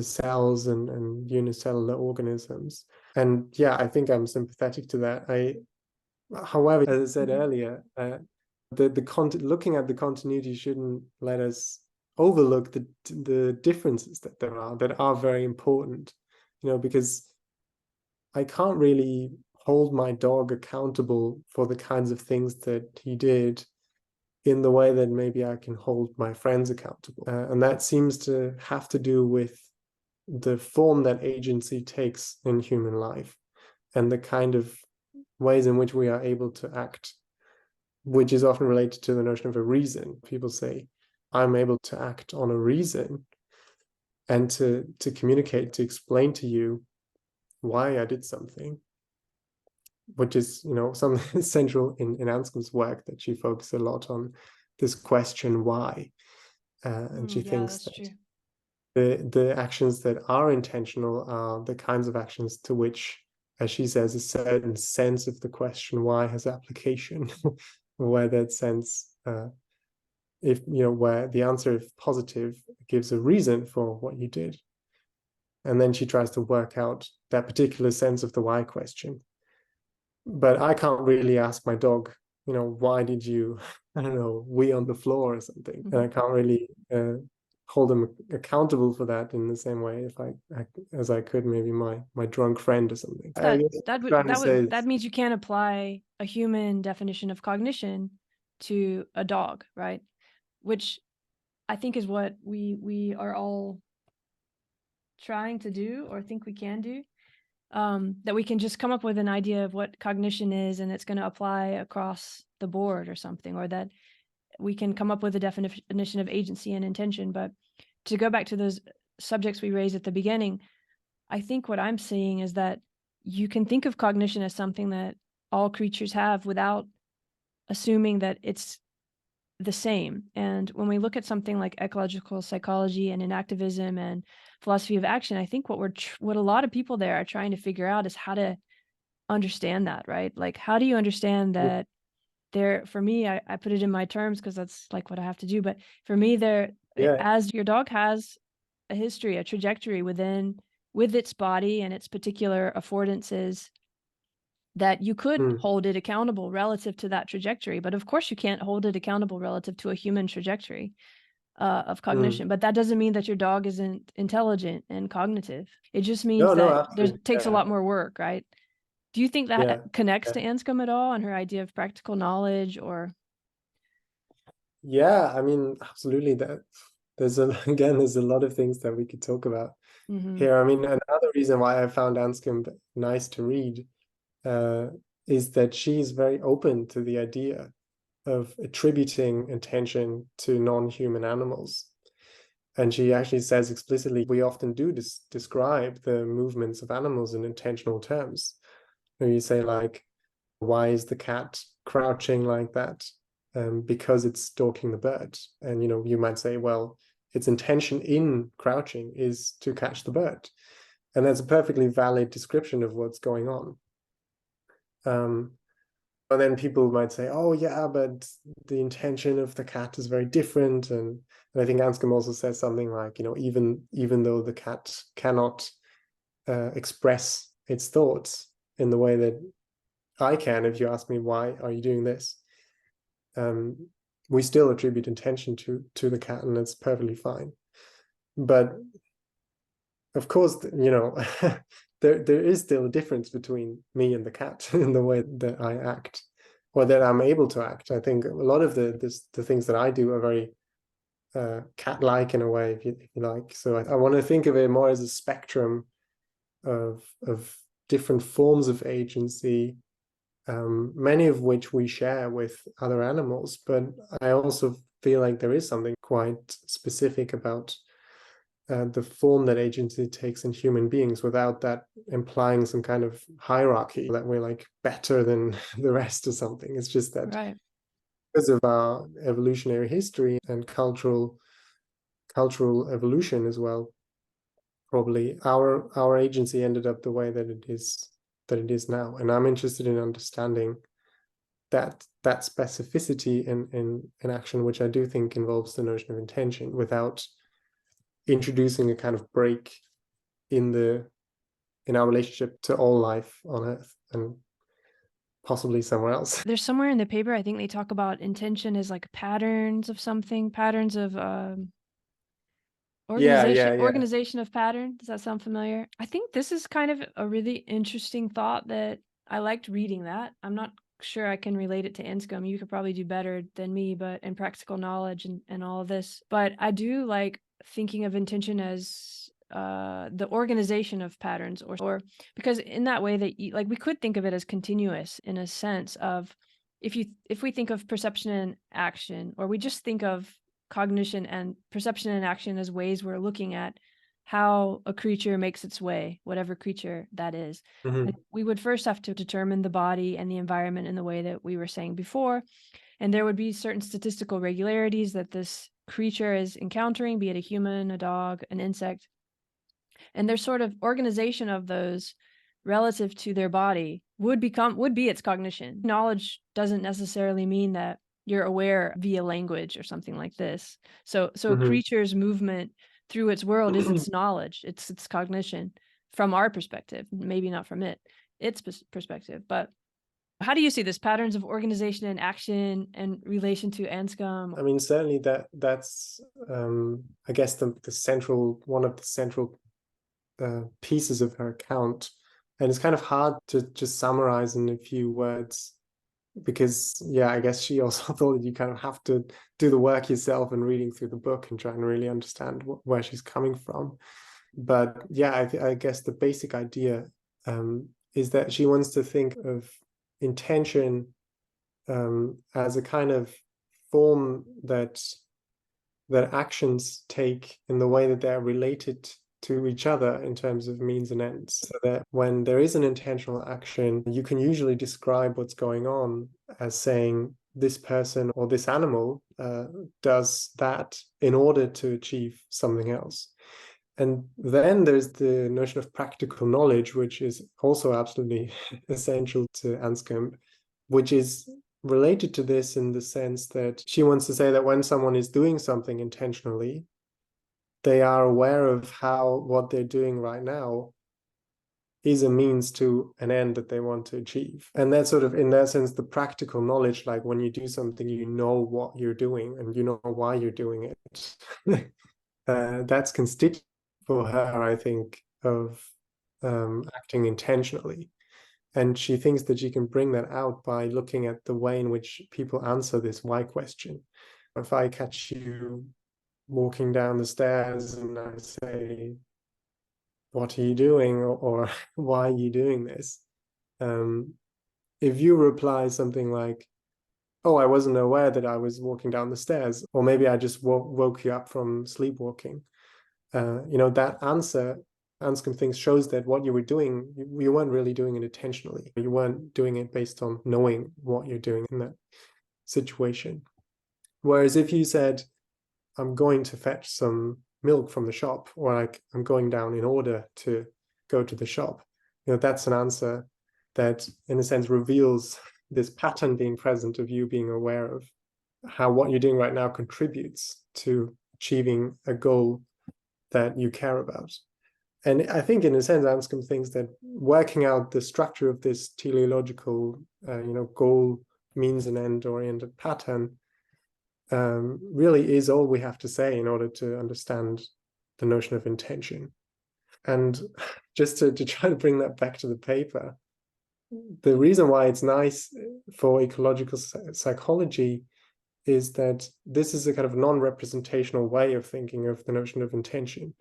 cells and unicellular organisms. And yeah, I think I'm sympathetic to that. However, as I said earlier, looking at the continuity shouldn't let us overlook the differences that there are, that are very important, because I can't really hold my dog accountable for the kinds of things that he did in the way that maybe I can hold my friends accountable. And that seems to have to do with the form that agency takes in human life and the kind of ways in which we are able to act, which is often related to the notion of a reason. People say, I'm able to act on a reason and to communicate, to explain to you why I did something, which is, something central in Anscombe's work, that she focuses a lot on this question, why? And she Yeah, thinks that's that true. the actions that are intentional are the kinds of actions to which, as she says, a certain sense of the question why has application, where that sense, where the answer, if positive, gives a reason for what you did. And then she tries to work out that particular sense of the why question. But I can't really ask my dog, why did you, I don't know, wee on the floor or something? And I can't really hold them accountable for that in the same way as I could maybe my drunk friend or something. That means you can't apply a human definition of cognition to a dog, right? Which I think is what we are all trying to do, or think we can do. That we can just come up with an idea of what cognition is and it's going to apply across the board or something, or that we can come up with a definition of agency and intention. But to go back to those subjects we raised at the beginning, I think what I'm seeing is that you can think of cognition as something that all creatures have without assuming that it's the same. And when we look at something like ecological psychology and enactivism and philosophy of action, I think what a lot of people there are trying to figure out is how to understand that, right? Like, how do you understand that for me, I put it in my terms because that's like what I have to do. But for me, as your dog has a history, a trajectory with its body and its particular affordances, that you could hold it accountable relative to that trajectory. But of course, you can't hold it accountable relative to a human trajectory of cognition. But that doesn't mean that your dog isn't intelligent and cognitive. It just means that takes a lot more work, right? Do you think that connects to Anscombe at all and her idea of practical knowledge, or? Yeah, I mean, absolutely. There's a lot of things that we could talk about here. I mean, another reason why I found Anscombe nice to read is that she's very open to the idea of attributing intention to non-human animals. And she actually says explicitly, we often do describe the movements of animals in intentional terms. Where you say, like, why is the cat crouching like that? Because it's stalking the bird. And, you might say, well, its intention in crouching is to catch the bird. And that's a perfectly valid description of what's going on. But then people might say, oh, yeah, but the intention of the cat is very different. And I think Anscombe also says something like, even though the cat cannot express its thoughts in the way that I can, if you ask me, why are you doing this? We still attribute intention to the cat, and it's perfectly fine. But of course, there is still a difference between me and the cat in the way that I act, or that I'm able to act. I think a lot of the things that I do are very cat-like in a way, if you like. So I want to think of it more as a spectrum of different forms of agency, many of which we share with other animals. But I also feel like there is something quite specific about the form that agency takes in human beings, without that implying some kind of hierarchy that we're like better than the rest or something. It's just that because of our evolutionary history and cultural evolution as well, probably our agency ended up the way that it is now. And I'm interested in understanding that specificity in action, which I do think involves the notion of intention, without introducing a kind of break in our relationship to all life on Earth and possibly somewhere else. There's somewhere in the paper, I think they talk about intention as like patterns of something, patterns of organization of pattern. Does that sound familiar? I think this is kind of a really interesting thought that I liked reading that. I'm not sure I can relate it to Anscombe. You could probably do better than me, but in practical knowledge and all of this. But I do like thinking of intention as the organization of patterns, or because in that way that like we could think of it as continuous in a sense of, if we think of perception and action, or we just think of cognition and perception and action as ways we're looking at how a creature makes its way, whatever creature that is. Mm-hmm. We would first have to determine the body and the environment in the way that we were saying before. And there would be certain statistical regularities that this creature is encountering, be it a human, a dog, an insect. And their sort of organization of those relative to their body would be its cognition. Knowledge doesn't necessarily mean that you're aware via language or something like this. So a creature's movement through its world is its knowledge, it's its cognition from our perspective, maybe not from its perspective. But how do you see this patterns of organization and action in relation to Anscombe? I mean, certainly that's I guess one of the central pieces of her account, and it's kind of hard to just summarize in a few words, because I guess she also thought that you kind of have to do the work yourself and reading through the book and trying to really understand where she's coming from. But I guess the basic idea is that she wants to think of intention as a kind of form that actions take in the way that they're related to each other in terms of means and ends. So that when there is an intentional action, you can usually describe what's going on as saying this person or this animal does that in order to achieve something else. And then there's the notion of practical knowledge, which is also absolutely essential to Anscombe, which is related to this in the sense that she wants to say that when someone is doing something intentionally, they are aware of how what they're doing right now is a means to an end that they want to achieve. And that's sort of, in that sense, the practical knowledge, like when you do something, you know what you're doing and you know why you're doing it. That's constituent for her, I think, of acting intentionally. And she thinks that she can bring that out by looking at the way in which people answer this why question. If I catch you walking down the stairs and I say, what are you doing? Or why are you doing this? If you reply something like, oh, I wasn't aware that I was walking down the stairs, or maybe I just woke you up from sleepwalking. That answer, Anscombe thinks, shows that what you were doing, you weren't really doing it intentionally. You weren't doing it based on knowing what you're doing in that situation. Whereas if you said, I'm going to fetch some milk from the shop, or like I'm going down in order to go to the shop, that's an answer that in a sense reveals this pattern being present of you being aware of how what you're doing right now contributes to achieving a goal that you care about. And I think in a sense, Anscombe thinks that working out the structure of this teleological, goal, means and end oriented pattern really is all we have to say in order to understand the notion of intention. And just to try to bring that back to the paper, the reason why it's nice for ecological psychology is that this is a kind of non-representational way of thinking of the notion of intention.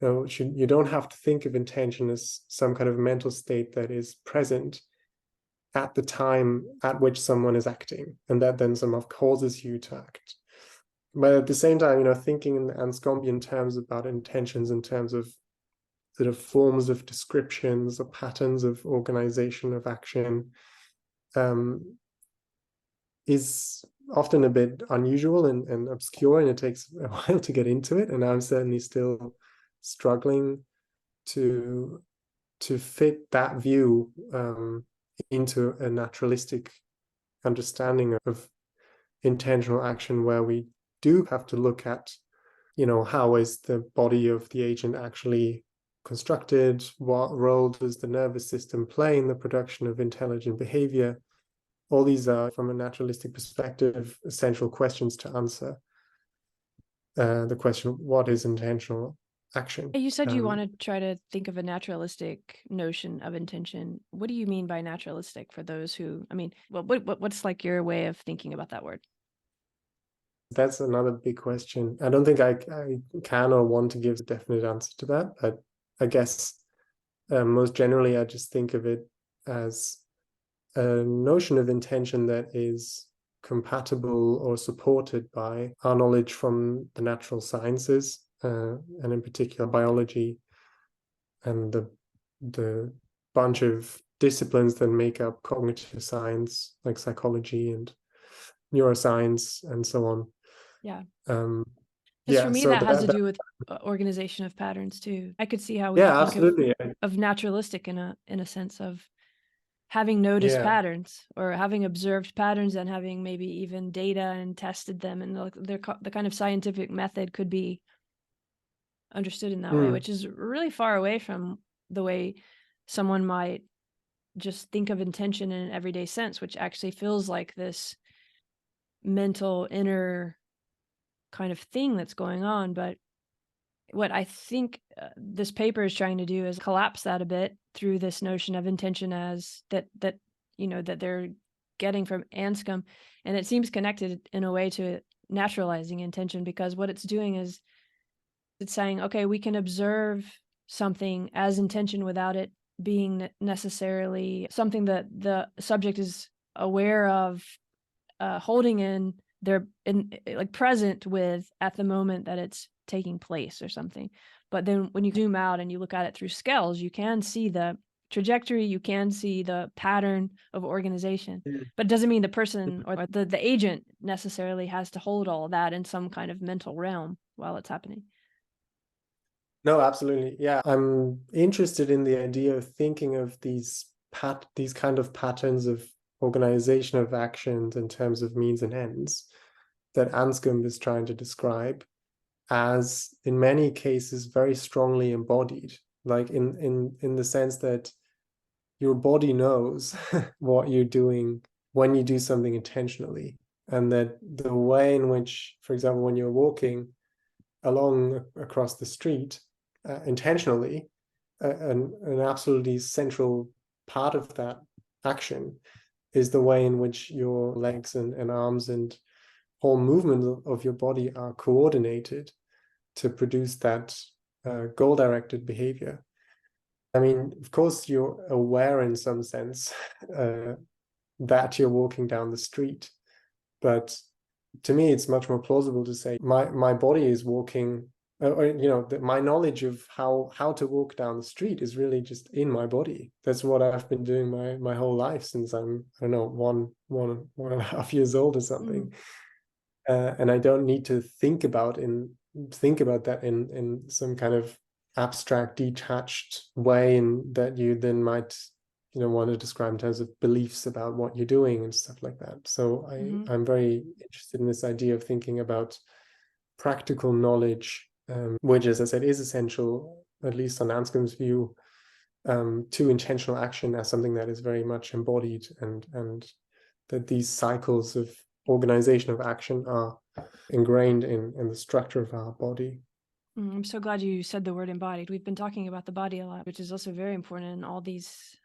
You don't have to think of intention as some kind of mental state that is present at the time at which someone is acting, and that then somehow causes you to act. But at the same time, thinking in Anscombean terms about intentions in terms of sort of forms of descriptions or patterns of organization of action is often a bit unusual and obscure, and it takes a while to get into it. And I'm certainly still struggling to fit that view into a naturalistic understanding of intentional action, where we do have to look at, how is the body of the agent actually constructed? What role does the nervous system play in the production of intelligent behavior? All these are, from a naturalistic perspective, essential questions to answer. The question, what is intentional action? You said you want to try to think of a naturalistic notion of intention. What do you mean by naturalistic for those who, what's like your way of thinking about that word? That's another big question. I don't think I can or want to give a definite answer to that, but I guess most generally I just think of it as a notion of intention that is compatible or supported by our knowledge from the natural sciences, and in particular biology and the bunch of disciplines that make up cognitive science, like psychology and neuroscience and so on. Yeah. Yeah, for me, so that has to do with organization of patterns too. I could see how we yeah, could think absolutely. of naturalistic in a sense of having noticed Yeah. patterns or having observed patterns and having maybe even data and tested them, and the kind of scientific method could be understood in that way, which is really far away from the way someone might just think of intention in an everyday sense, which actually feels like this mental inner kind of thing that's going on. But what I think this paper is trying to do is collapse that a bit through this notion of intention as that they're getting from Anscombe, and it seems connected in a way to naturalizing intention, because what it's doing is it's saying, okay, we can observe something as intention without it being necessarily something that the subject is aware of, holding in like present with at the moment that it's taking place or something. But then when you zoom out and you look at it through scales, you can see the trajectory, you can see the pattern of organization. But it doesn't mean the person or the agent necessarily has to hold all of that in some kind of mental realm while it's happening. No, absolutely. Yeah, I'm interested in the idea of thinking of these kind of patterns of organization of actions in terms of means and ends that Anscombe is trying to describe as, in many cases, very strongly embodied, like in the sense that your body knows what you're doing when you do something intentionally, and that the way in which, for example, when you're walking along across the street intentionally, an absolutely central part of that action is the way in which your legs and arms and whole movement of your body are coordinated to produce that goal-directed behavior. I mean, of course, you're aware in some sense that you're walking down the street, but to me, it's much more plausible to say my body is walking, my knowledge of how to walk down the street is really just in my body. That's what I've been doing my whole life since I'm, I don't know, one and a half years old or something. And I don't need to think about that in some kind of abstract, detached way, and that you then might want to describe in terms of beliefs about what you're doing and stuff like that. So I'm very interested in this idea of thinking about practical knowledge, which, as I said, is essential, at least on Anscombe's view, to intentional action as something that is very much embodied, and that these cycles of organization of action are ingrained in the structure of our body. I'm so glad you said the word embodied. We've been talking about the body a lot, which is also very important in all these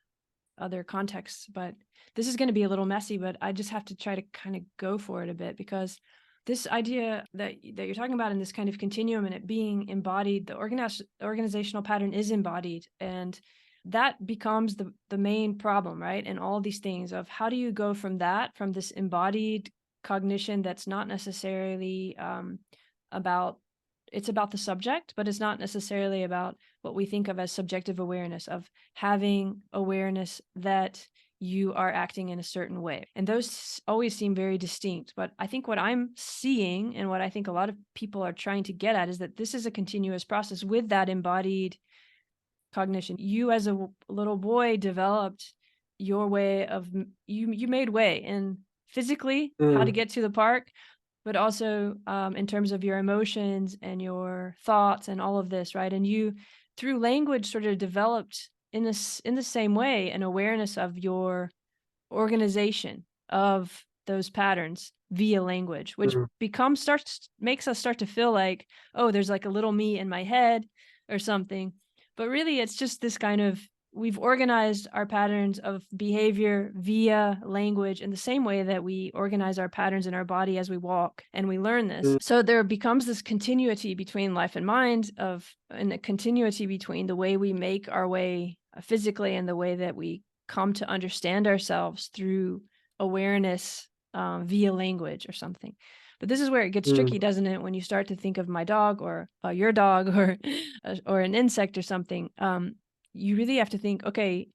other contexts, but this is going to be a little messy, but I just have to try to kind of go for it a bit, because this idea that you're talking about in this kind of continuum and it being embodied, the organizational pattern is embodied, and that becomes the main problem, right? And all these things of how do you go from this embodied cognition that's not necessarily it's about the subject, but it's not necessarily about what we think of as subjective awareness, of having awareness that you are acting in a certain way. And those always seem very distinct. But I think what I'm seeing, and what I think a lot of people are trying to get at, is that this is a continuous process with that embodied cognition. You as a little boy developed your way of, you made way in physically how to get to the park, but also in terms of your emotions and your thoughts and all of this, right? And you, through language, sort of developed in the same way an awareness of your organization of those patterns via language, which makes us start to feel like, oh, there's like a little me in my head or something. But really, it's just this kind of, we've organized our patterns of behavior via language in the same way that we organize our patterns in our body as we walk, and we learn this. So there becomes this continuity between life and mind, and a continuity between the way we make our way physically and the way that we come to understand ourselves through awareness via language or something. But this is where it gets tricky, doesn't it? When you start to think of my dog or your dog or an insect or something, you really have to think, okay,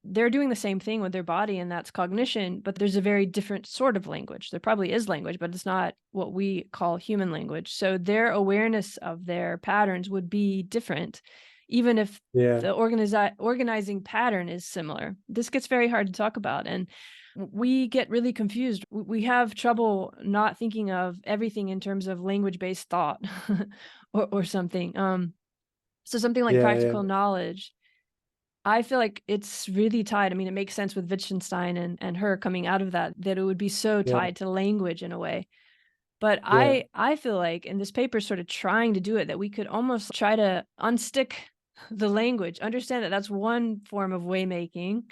they're doing the same thing with their body, and that's cognition, but there's a very different sort of language. There probably is language, but it's not what we call human language. So their awareness of their patterns would be different, even if the organizing pattern is similar. This gets very hard to talk about, and we get really confused. We have trouble not thinking of everything in terms of language-based thought or something. So something like practical knowledge, I feel like it's really tied. I mean, it makes sense with Wittgenstein and her coming out of that it would be so tied to language in a way. But I feel like, and this paper is sort of trying to do it, that we could almost try to unstick the language, understand that that's one form of way-making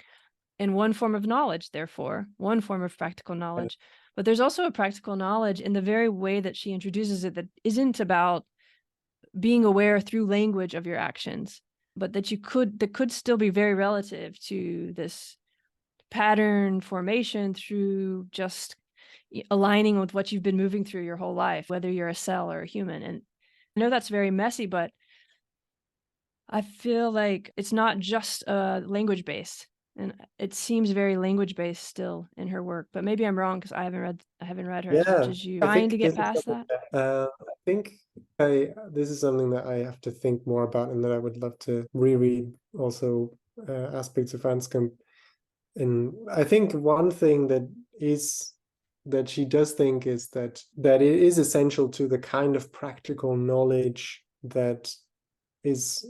and one form of knowledge, therefore, one form of practical knowledge. But there's also a practical knowledge in the very way that she introduces it that isn't about being aware through language of your actions, but that could still be very relative to this pattern formation through just aligning with what you've been moving through your whole life, whether you're a cell or a human. And I know that's very messy, but I feel like it's not just language based, and it seems very language based still in her work. But maybe I'm wrong because I haven't read her as much as you. Trying to get past that. I think this is something that I have to think more about, and that I would love to reread also aspects of Anscombe. And I think one thing that she does think is that it is essential to the kind of practical knowledge that is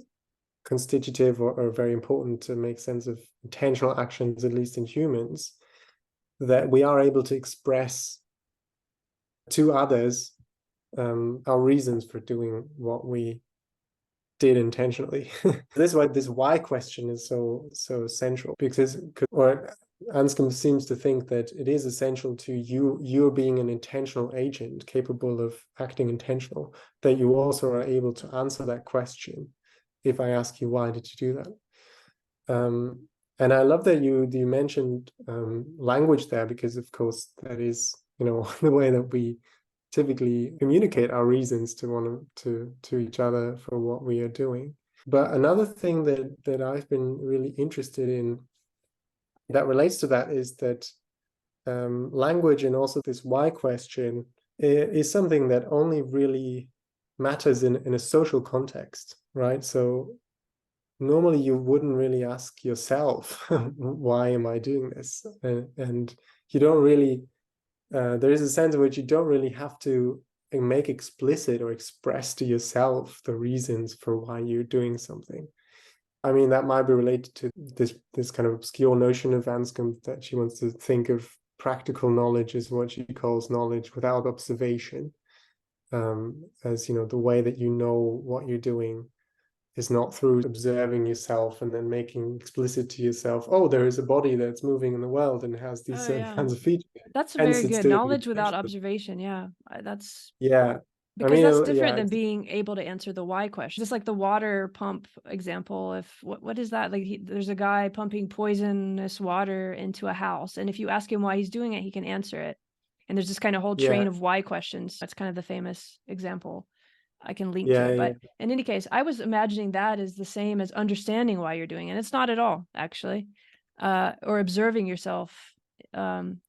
constitutive or very important to make sense of intentional actions, at least in humans, that we are able to express to others our reasons for doing what we did intentionally. This is why this why question is so central, because Anscombe seems to think that it is essential to you being an intentional agent capable of acting intentional, that you also are able to answer that question if I ask you why did you do that. And I love that you mentioned language there, because of course that is, the way that we typically communicate our reasons to each other for what we are doing. But another thing that I've been really interested in that relates to that is that language, and also this why question, is something that only really matters in a social context, right? So normally you wouldn't really ask yourself, why am I doing this? And you don't really, there is a sense in which you don't really have to make explicit or express to yourself the reasons for why you're doing something. I mean, that might be related to this kind of obscure notion of Anscombe, that she wants to think of practical knowledge as what she calls knowledge without observation, as, the way that you know what you're doing is not through observing yourself and then making explicit to yourself, oh, there is a body that's moving in the world and has these certain kinds of features. That's very good. Knowledge without observation. Yeah, that's because that's different than being able to answer the why question. Just like the water pump example. If what is that? Like there's a guy pumping poisonous water into a house, and if you ask him why he's doing it, he can answer it. And there's this kind of whole train of why questions. That's kind of the famous example. I can link to it. But in any case, I was imagining that as the same as understanding why you're doing it. And it's not at all, actually. Or observing yourself. Being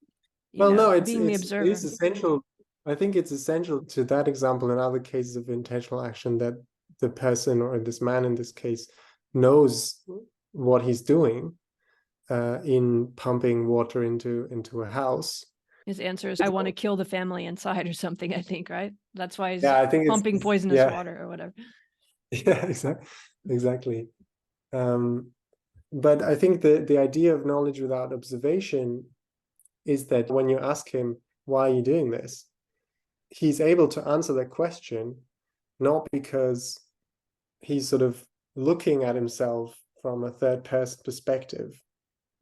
the observer. It is essential. I think it's essential to that example and other cases of intentional action that the person, or this man in this case, knows what he's doing in pumping water into a house. His answer is, I want to kill the family inside or something, I think, right? That's why he's pumping poisonous water or whatever. Yeah, exactly. But I think the idea of knowledge without observation is that when you ask him, why are you doing this? He's able to answer that question, not because he's sort of looking at himself from a third person perspective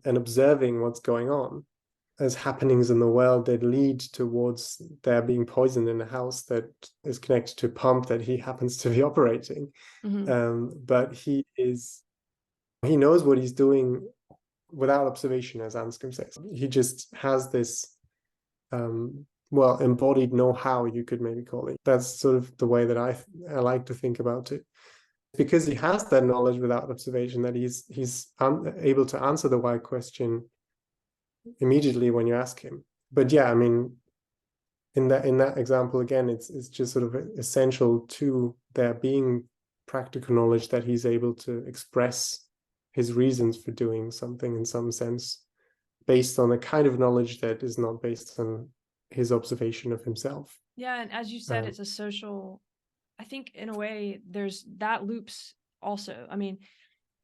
and observing what's going on as happenings in the world that lead towards there being poison in a house that is connected to a pump that he happens to be operating. But he knows what he's doing without observation, as Anscombe says. He just has this well, embodied know-how, you could maybe call it. That's sort of the way that I like to think about it. Because he has that knowledge without observation, that he's able to answer the why question immediately when you ask him. But yeah, I mean, in that example again, it's just sort of essential to there being practical knowledge that he's able to express his reasons for doing something in some sense, based on a kind of knowledge that is not based on his observation of himself. Yeah, and as you said, it's a social, I think in a way there's that loops also. I mean,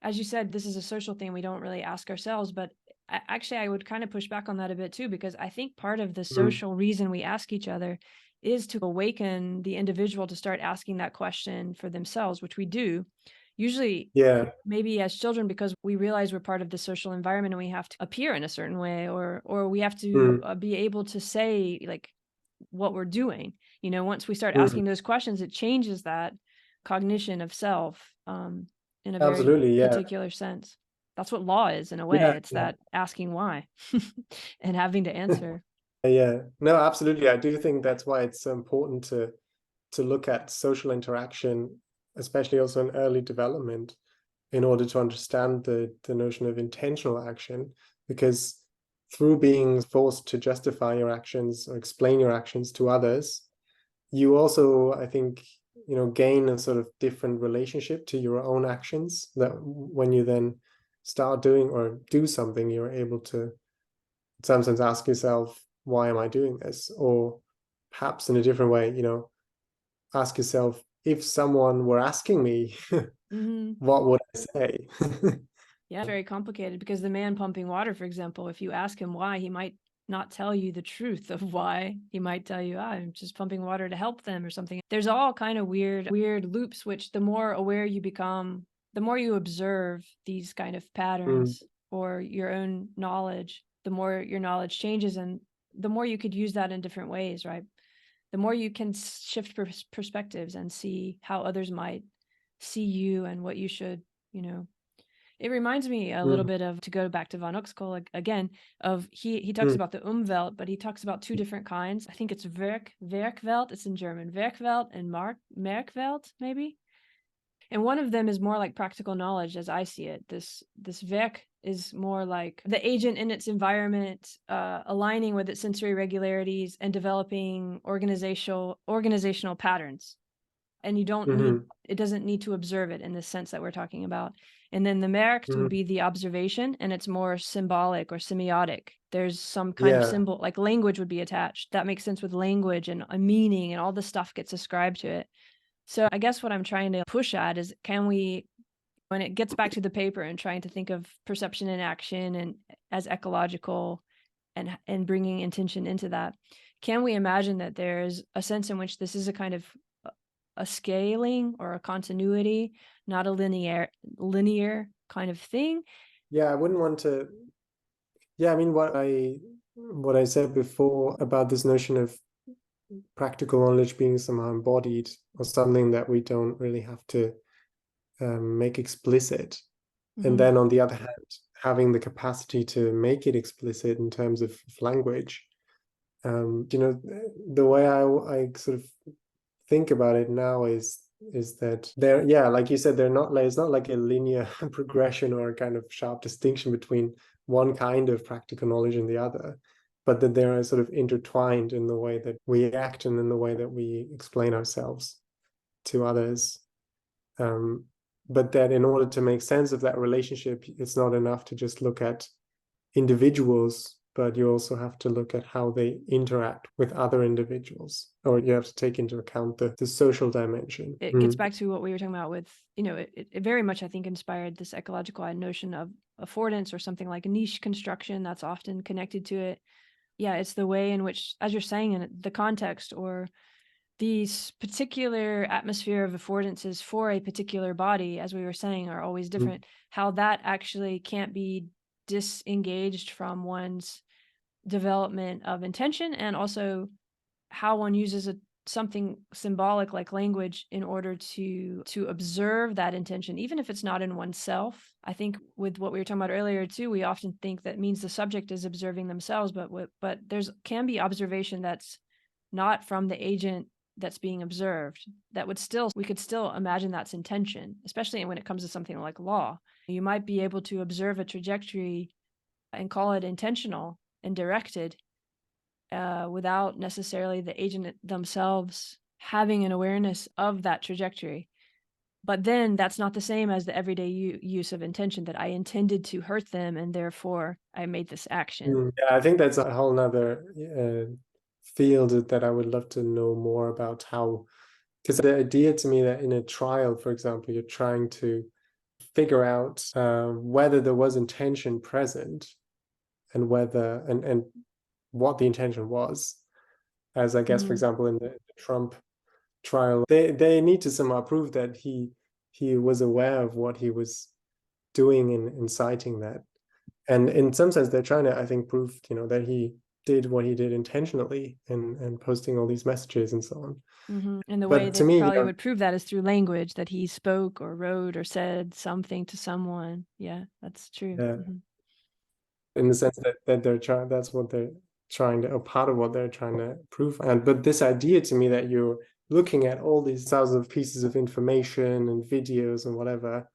as you said, this is a social thing we don't really ask ourselves, but actually I would kind of push back on that a bit too, because I think part of the social reason we ask each other is to awaken the individual to start asking that question for themselves, which we do usually, Yeah. maybe as children, because we realize we're part of the social environment and we have to appear in a certain way, or we have to be able to say like what we're doing. You know, once we start asking those questions, it changes that cognition of self in a very Absolutely, yeah. particular sense. That's what law is in a way. Yeah, It's that asking why and having to answer. yeah. No, absolutely. I do think that's why it's so important to look at social interaction, especially also in early development, in order to understand the notion of intentional action, because through being forced to justify your actions or explain your actions to others, you also, I think, you know, gain a sort of different relationship to your own actions, that when you then start doing or do something, you're able to sometimes ask yourself, why am I doing this? Or perhaps in a different way, you know, ask yourself, if someone were asking me, what would I say? Yeah, it's very complicated, because the man pumping water, for example, if you ask him why, he might not tell you the truth of why. He might tell you, I'm just pumping water to help them or something. There's all kind of weird loops, which the more aware you become, the more you observe these kind of patterns or your own knowledge, the more your knowledge changes, and the more you could use that in different ways, right? The more you can shift perspectives and see how others might see you and what you should, you know. It reminds me a little bit of, to go back to von Uxkol again, of he talks about the Umwelt, but he talks about two different kinds. I think it's Werkwelt, it's in German, Werkwelt and Merkwelt, maybe. And one of them is more like practical knowledge, as I see it. This Werk is more like the agent in its environment, aligning with its sensory regularities and developing organizational patterns. And you don't need, it doesn't need to observe it in the sense that we're talking about. And then the merkt would be the observation, and it's more symbolic or semiotic. There's some kind of symbol, like language would be attached. That makes sense with language, and a meaning, and all the stuff gets ascribed to it. So I guess what I'm trying to push at is, can we, when it gets back to the paper and trying to think of perception and action and as ecological, and bringing intention into that, can we imagine that there's a sense in which this is a kind of a scaling or a continuity, not a linear kind of thing? Yeah, I wouldn't want to. Yeah, I mean, what I said before about this notion of practical knowledge being somehow embodied, or something that we don't really have to make explicit. And then on the other hand, having the capacity to make it explicit in terms of language. You know, the way I sort of think about it now is that they're, yeah, like you said, they're not like, it's not like a linear progression or a kind of sharp distinction between one kind of practical knowledge and the other, but that they're sort of intertwined in the way that we act and in the way that we explain ourselves to others. But that in order to make sense of that relationship, it's not enough to just look at individuals, but you also have to look at how they interact with other individuals, or you have to take into account the social dimension. It gets back to what we were talking about with, you know, it very much, I think, inspired this ecological notion of affordance, or something like niche construction that's often connected to it. Yeah, it's the way in which, as you're saying, in the context or these particular atmosphere of affordances for a particular body, as we were saying, are always different. How that actually can't be disengaged from one's development of intention, and also how one uses something symbolic like language in order to observe that intention, even if it's not in oneself. I think with what we were talking about earlier too, we often think that means the subject is observing themselves, but there's can be observation that's not from the agent that's being observed. That would still, we could still imagine that's intention, especially when it comes to something like law. You might be able to observe a trajectory and call it intentional and directed, without necessarily the agent themselves having an awareness of that trajectory. But then that's not the same as the everyday use of intention, that I intended to hurt them and therefore I made this action. Yeah, I think that's a whole nother field that I would love to know more about, how, because the idea to me that in a trial, for example, you're trying to figure out whether there was intention present and whether and what the intention was. As I guess, for example, in the Trump trial, they need to somehow prove that he was aware of what he was doing in inciting that. And in some sense, they're trying to, I think, prove, that he did what he did intentionally and posting all these messages and so on. And the But way to they me, probably would prove that is through language, that he spoke or wrote or said something to someone. Yeah, that's true. yeah, in the sense that they're trying, that's what they're trying to, a part of what they're trying to prove. But this idea to me that you're looking at all these thousands of pieces of information and videos and whatever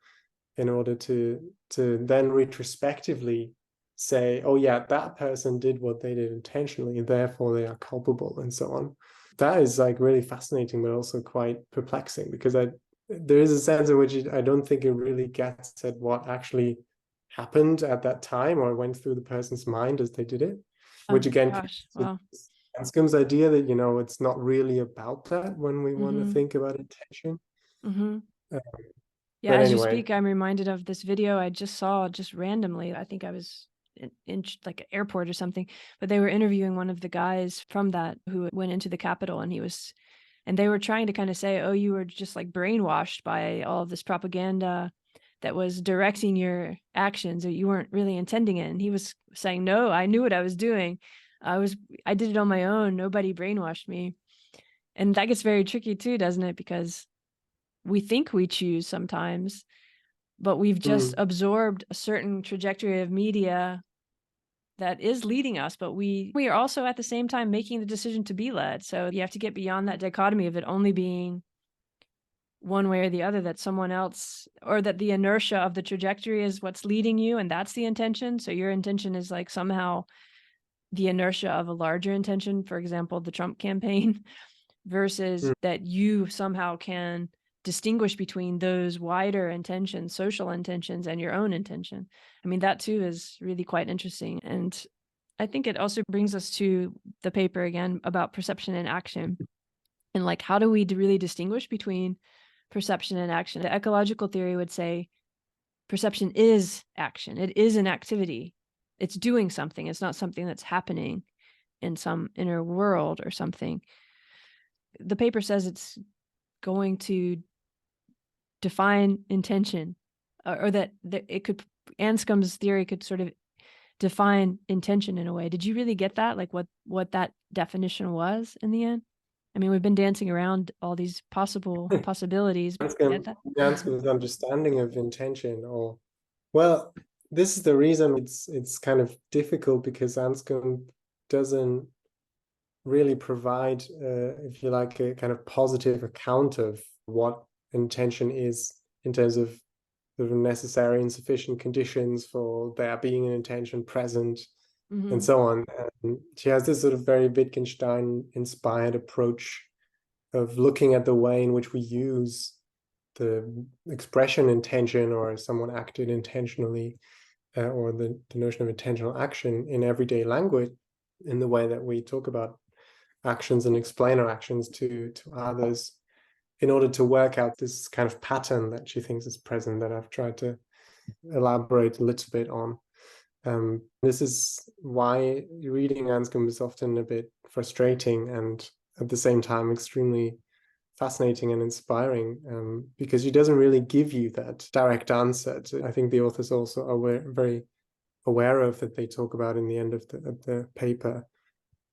in order to then retrospectively say, oh yeah, that person did what they did intentionally, therefore they are culpable, and so on. That is like really fascinating, but also quite perplexing, because there is a sense in which I don't think it really gets at what actually happened at that time or went through the person's mind as they did it, which again, Wow. Anscombe's idea that, it's not really about that when we want to think about intention. Yeah, But as you anyway, speak, I'm reminded of this video I just saw just randomly. I think I was in like an airport or something, but they were interviewing one of the guys from that who went into the Capitol, and they were trying to kind of say, oh, you were just like brainwashed by all of this propaganda that was directing your actions, or you weren't really intending it. And he was saying, no, I knew what I was doing. I did it on my own. Nobody brainwashed me. And that gets very tricky too, doesn't it? Because we think we choose sometimes, but we've just absorbed a certain trajectory of media that is leading us, but we are also at the same time making the decision to be led. So you have to get beyond that dichotomy of it only being one way or the other, that someone else, or that the inertia of the trajectory is what's leading you, and that's the intention. So your intention is like somehow the inertia of a larger intention, for example, the Trump campaign, versus that you somehow can distinguish between those wider intentions, social intentions, and your own intention. I mean, that too is really quite interesting. And I think it also brings us to the paper again about perception and action. And like, how do we really distinguish between perception and action? The ecological theory would say perception is action. It is an activity. It's doing something. It's not something that's happening in some inner world or something. The paper says it's going to define intention, or that it could, Anscombe's theory could sort of define intention in a way. Did you really get that? Like what that definition was in the end? I mean, we've been dancing around all these possibilities. Anscombe's understanding of intention, well, this is the reason it's kind of difficult, because Anscombe doesn't really provide, if you like, a kind of positive account of what intention is in terms of the necessary and sufficient conditions for there being an intention present, and so on. And she has this sort of very Wittgenstein-inspired approach of looking at the way in which we use the expression intention, or someone acted intentionally, or the notion of intentional action in everyday language, in the way that we talk about actions and explain our actions to others, in order to work out this kind of pattern that she thinks is present, that I've tried to elaborate a little bit on. This is why reading Anscombe is often a bit frustrating and at the same time extremely fascinating and inspiring, because she doesn't really give you that direct answer. I think the authors also are very aware of that, they talk about in the end of the paper,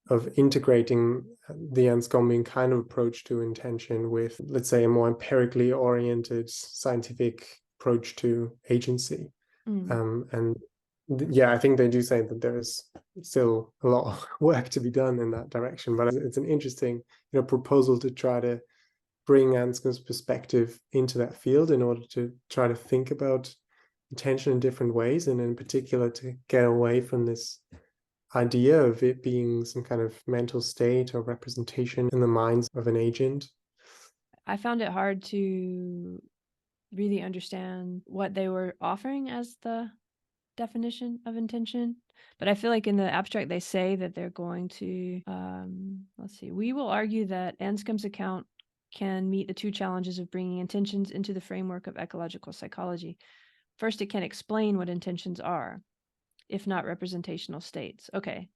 of integrating the Anscombean kind of approach to intention with, let's say, a more empirically oriented scientific approach to agency. And yeah, I think they do say that there is still a lot of work to be done in that direction, but it's an interesting, proposal to try to bring Anscombe's perspective into that field in order to try to think about intention in different ways, and in particular to get away from this idea of it being some kind of mental state or representation in the minds of an agent. I found it hard to really understand what they were offering as the definition of intention. But I feel like in the abstract, they say that they're going to, let's see, we will argue that Anscombe's account can meet the two challenges of bringing intentions into the framework of ecological psychology. First, it can explain what intentions are, if not representational states. Okay.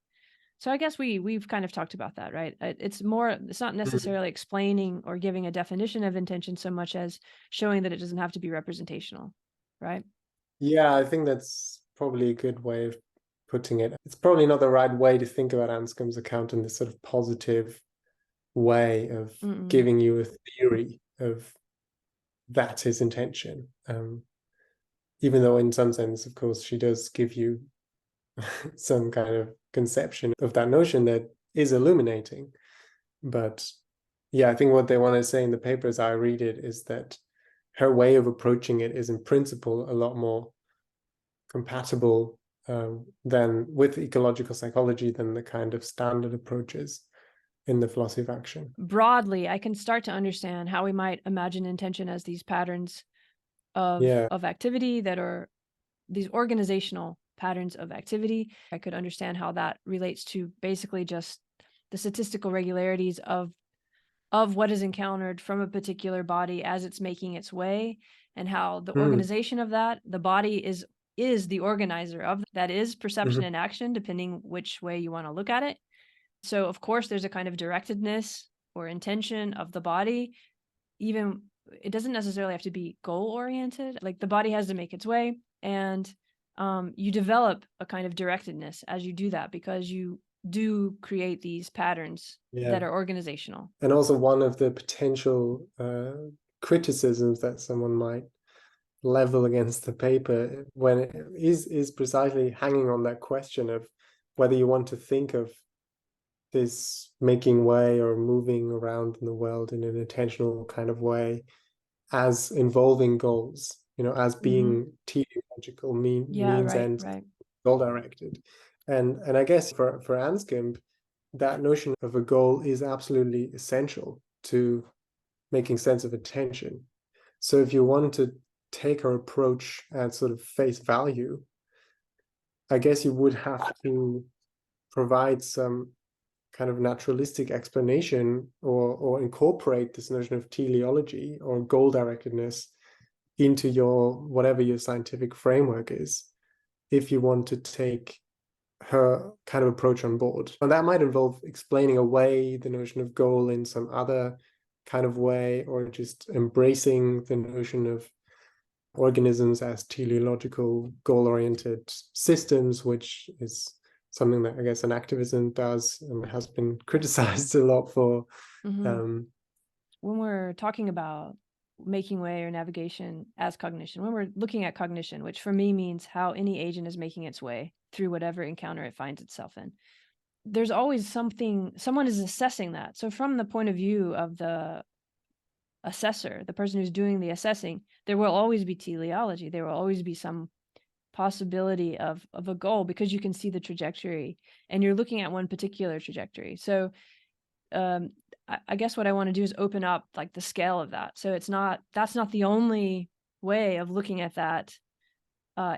So I guess we've kind of talked about that, right? It's not necessarily explaining or giving a definition of intention so much as showing that it doesn't have to be representational, right? Yeah, I think that's probably a good way of putting it. It's probably not the right way to think about Anscombe's account in this sort of positive way of giving you a theory of that's his intention. Even though in some sense, of course, she does give you some kind of conception of that notion that is illuminating. But yeah, I think what they want to say in the paper as I read it is that her way of approaching it is in principle a lot more compatible than with ecological psychology than the kind of standard approaches in the philosophy of action. Broadly, I can start to understand how we might imagine intention as these patterns of activity that are these organizational patterns of activity. I could understand how that relates to basically just the statistical regularities of what is encountered from a particular body as it's making its way, and how the organization of that, the body is the organizer of that, is perception and action, depending which way you want to look at it. So of course there's a kind of directedness or intention of the body. Even it doesn't necessarily have to be goal oriented. Like the body has to make its way, and you develop a kind of directedness as you do that, because you do create these patterns that are organizational. And also one of the potential criticisms that someone might level against the paper when it is precisely hanging on that question of whether you want to think of this making way or moving around in the world in an intentional kind of way as involving goals, as being teleological means and goal directed. And I guess for Anscombe, that notion of a goal is absolutely essential to making sense of intention. So if you want to take our approach at sort of face value, I guess you would have to provide some kind of naturalistic explanation or incorporate this notion of teleology or goal directedness into your whatever your scientific framework is, if you want to take her kind of approach on board. And that might involve explaining away the notion of goal in some other kind of way, or just embracing the notion of organisms as teleological goal-oriented systems, which is something that I guess enactivism does and has been criticized a lot for. When we're talking about making way or navigation as cognition, when we're looking at cognition, which for me means how any agent is making its way through whatever encounter it finds itself in, there's always someone is assessing that. So from the point of view of the assessor, the person who's doing the assessing, there will always be teleology. There will always be some possibility of a goal, because you can see the trajectory and you're looking at one particular trajectory. So I guess what I want to do is open up like the scale of that. So that's not the only way of looking at that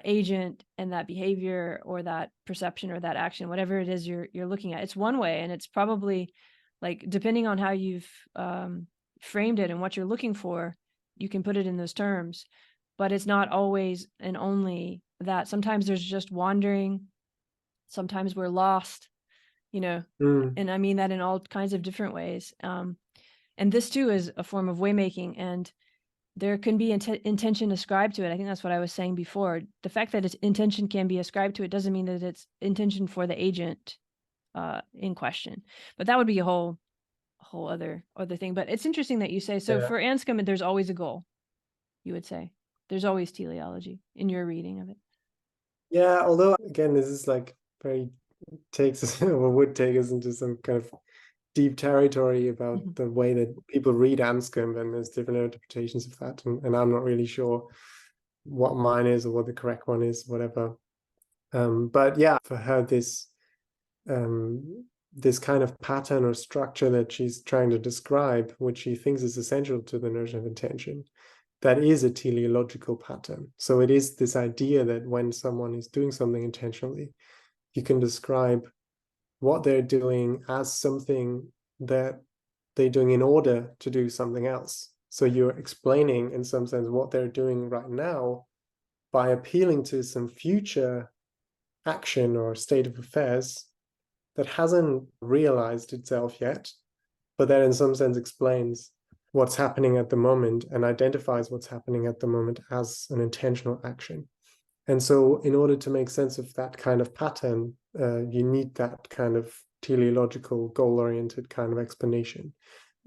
agent and that behavior or that perception or that action, whatever it is you're looking at. It's one way, and it's probably like, depending on how you've framed it and what you're looking for, you can put it in those terms, but it's not always and only that. Sometimes there's just wandering. Sometimes we're lost, and I mean that in all kinds of different ways. And this too is a form of waymaking, and there can be intention ascribed to it. I think that's what I was saying before. The fact that its intention can be ascribed to it doesn't mean that it's intention for the agent in question. But that would be a whole other thing. But it's interesting that you say, so Yeah. for Anscombe, there's always a goal, you would say. There's always teleology in your reading of it. Yeah, although again, this is like very takes us or would take us into some kind of deep territory about the way that people read Anscombe, and there's different interpretations of that, and I'm not really sure what mine is or what the correct one is, whatever. But yeah, for her, this kind of pattern or structure that she's trying to describe, which she thinks is essential to the notion of intention, that is a teleological pattern. So it is this idea that when someone is doing something intentionally, you can describe what they're doing as something that they're doing in order to do something else. So you're explaining, in some sense, what they're doing right now by appealing to some future action or state of affairs that hasn't realized itself yet, but that in some sense explains what's happening at the moment and identifies what's happening at the moment as an intentional action. And so in order to make sense of that kind of pattern, you need that kind of teleological, goal-oriented kind of explanation.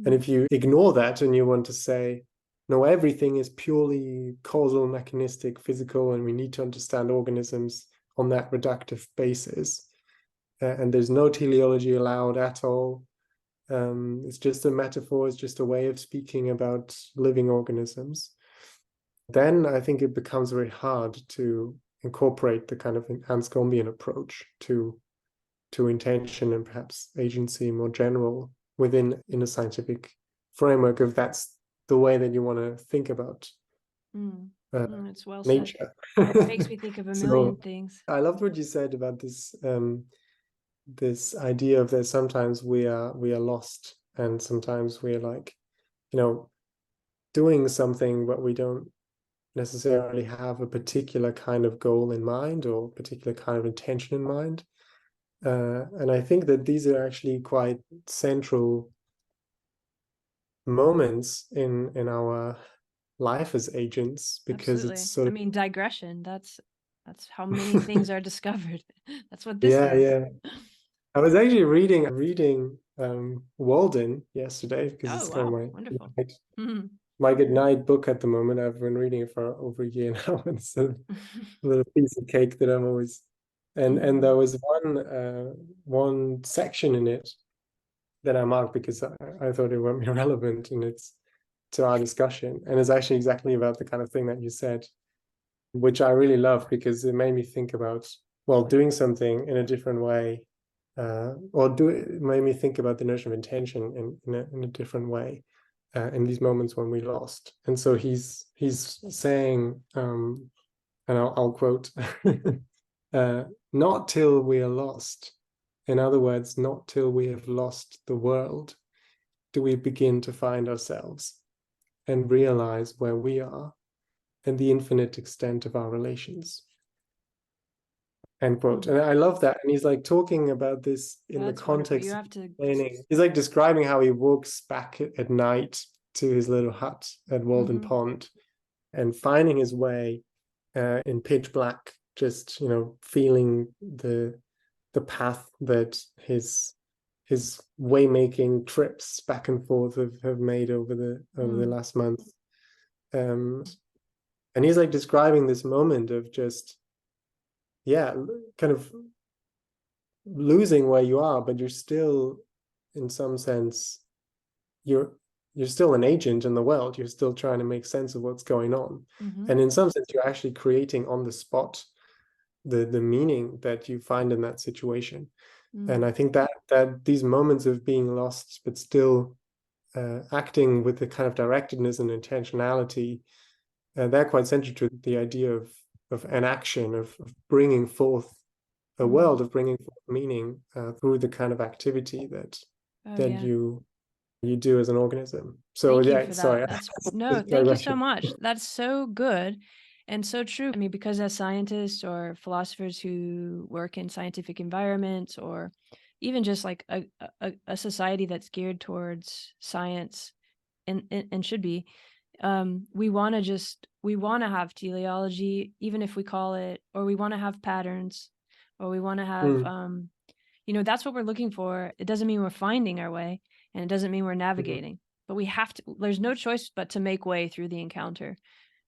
And if you ignore that and you want to say, no, everything is purely causal, mechanistic, physical, and we need to understand organisms on that reductive basis, and there's no teleology allowed at all, it's just a metaphor, it's just a way of speaking about living organisms, then I think it becomes very hard to incorporate the kind of Anscombean approach to intention and perhaps agency more general within a scientific framework, if that's the way that you want to think about It's well nature. said. It makes me think of a million things. I loved what you said about this this idea of that sometimes we are lost, and sometimes we're like, doing something, but we don't necessarily have a particular kind of goal in mind or particular kind of intention in mind. And I think that these are actually quite central moments in our life as agents, because Absolutely. it's sort of, I mean, digression, that's how many things are discovered. That's what this is. Yeah. I was actually reading Walden yesterday, because it's kind of my wonderful. my good night book at the moment. I've been reading it for over a year now. It's a little piece of cake that I'm always, and there was one section in it that I marked because I thought it would be relevant, and it's to our discussion, and it's actually exactly about the kind of thing that you said, which I really love, because it made me think about, well, doing something in a different way, it made me think about the notion of intention in a different way, in these moments when we lost. And so he's saying, and I'll quote, not till we are lost. In other words, not till we have lost the world do we begin to find ourselves and realize where we are and the infinite extent of our relations. End quote. And I love that. And he's like talking about this in the context of explaining. He's like describing how he walks back at night to his little hut at Walden Pond, and finding his way in pitch black, just feeling the path that his waymaking trips back and forth have made over the last month. And he's like describing this moment of just, kind of losing where you are, but you're still, in some sense, you're still an agent in the world. You're still trying to make sense of what's going on. And in some sense, you're actually creating on the spot the meaning that you find in that situation. And I think that these moments of being lost, but still acting with the kind of directedness and intentionality, they're quite central to the idea of an action, of bringing forth a world, of bringing forth meaning through the kind of activity that you do as an organism. So thank you for that. Thank you so much. That's so good and so true. I mean, because as scientists or philosophers who work in scientific environments, or even just like a society that's geared towards science and should be, we want to have teleology, even if we call it, or we want to have patterns, or we want to have that's what we're looking for. It doesn't mean we're finding our way, and it doesn't mean we're navigating, but we have to, there's no choice but to make way through the encounter.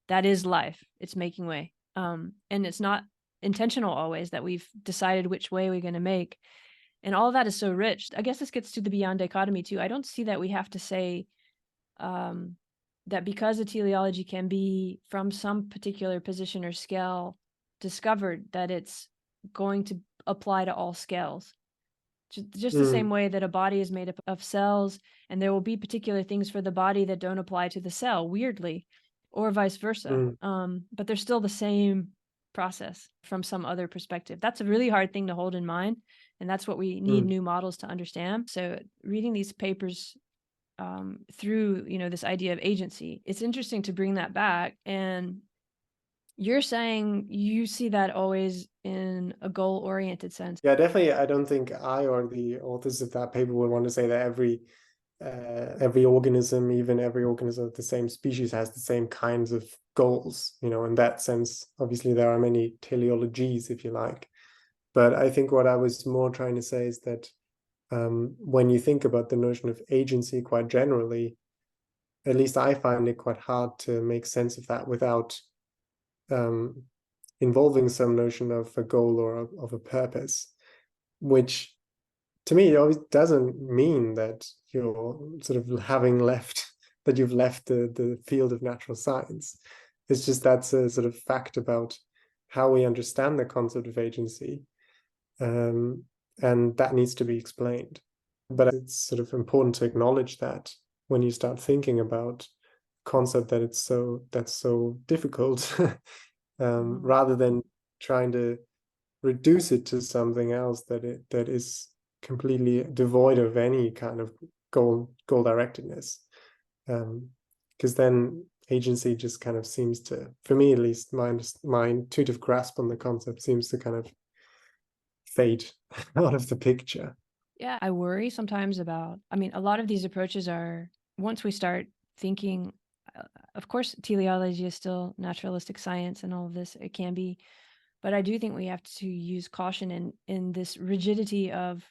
That is life. It's making way. And it's not intentional always that we've decided which way we're going to make. And all of that is so rich. I guess this gets to the beyond dichotomy too. I don't see that we have to say that because a teleology can be from some particular position or scale discovered, that it's going to apply to all scales. Just the same way that a body is made up of cells, and there will be particular things for the body that don't apply to the cell, weirdly, or vice versa. But they're still the same process from some other perspective. That's a really hard thing to hold in mind, and that's what we need new models to understand. So reading these papers through, this idea of agency, it's interesting to bring that back. And you're saying you see that always in a goal-oriented sense. Yeah, definitely. I don't think I or the authors of that paper would want to say that every organism, even every organism of the same species, has the same kinds of goals. In that sense, obviously there are many teleologies, if you like. But I think what I was more trying to say is that when you think about the notion of agency quite generally, at least I find it quite hard to make sense of that without involving some notion of a goal or of a purpose, which to me always doesn't mean that you're sort of having left, that you've left the field of natural science. It's just that's a sort of fact about how we understand the concept of agency, and that needs to be explained. But it's sort of important to acknowledge that when you start thinking about a concept that's so difficult, rather than trying to reduce it to something else that is completely devoid of any kind of goal directedness, because then agency just kind of seems to, for me at least, my intuitive grasp on the concept seems to kind of fade out of the picture. Yeah, I worry sometimes about, a lot of these approaches are, once we start thinking, of course, teleology is still naturalistic science and all of this, it can be, but I do think we have to use caution in this rigidity of,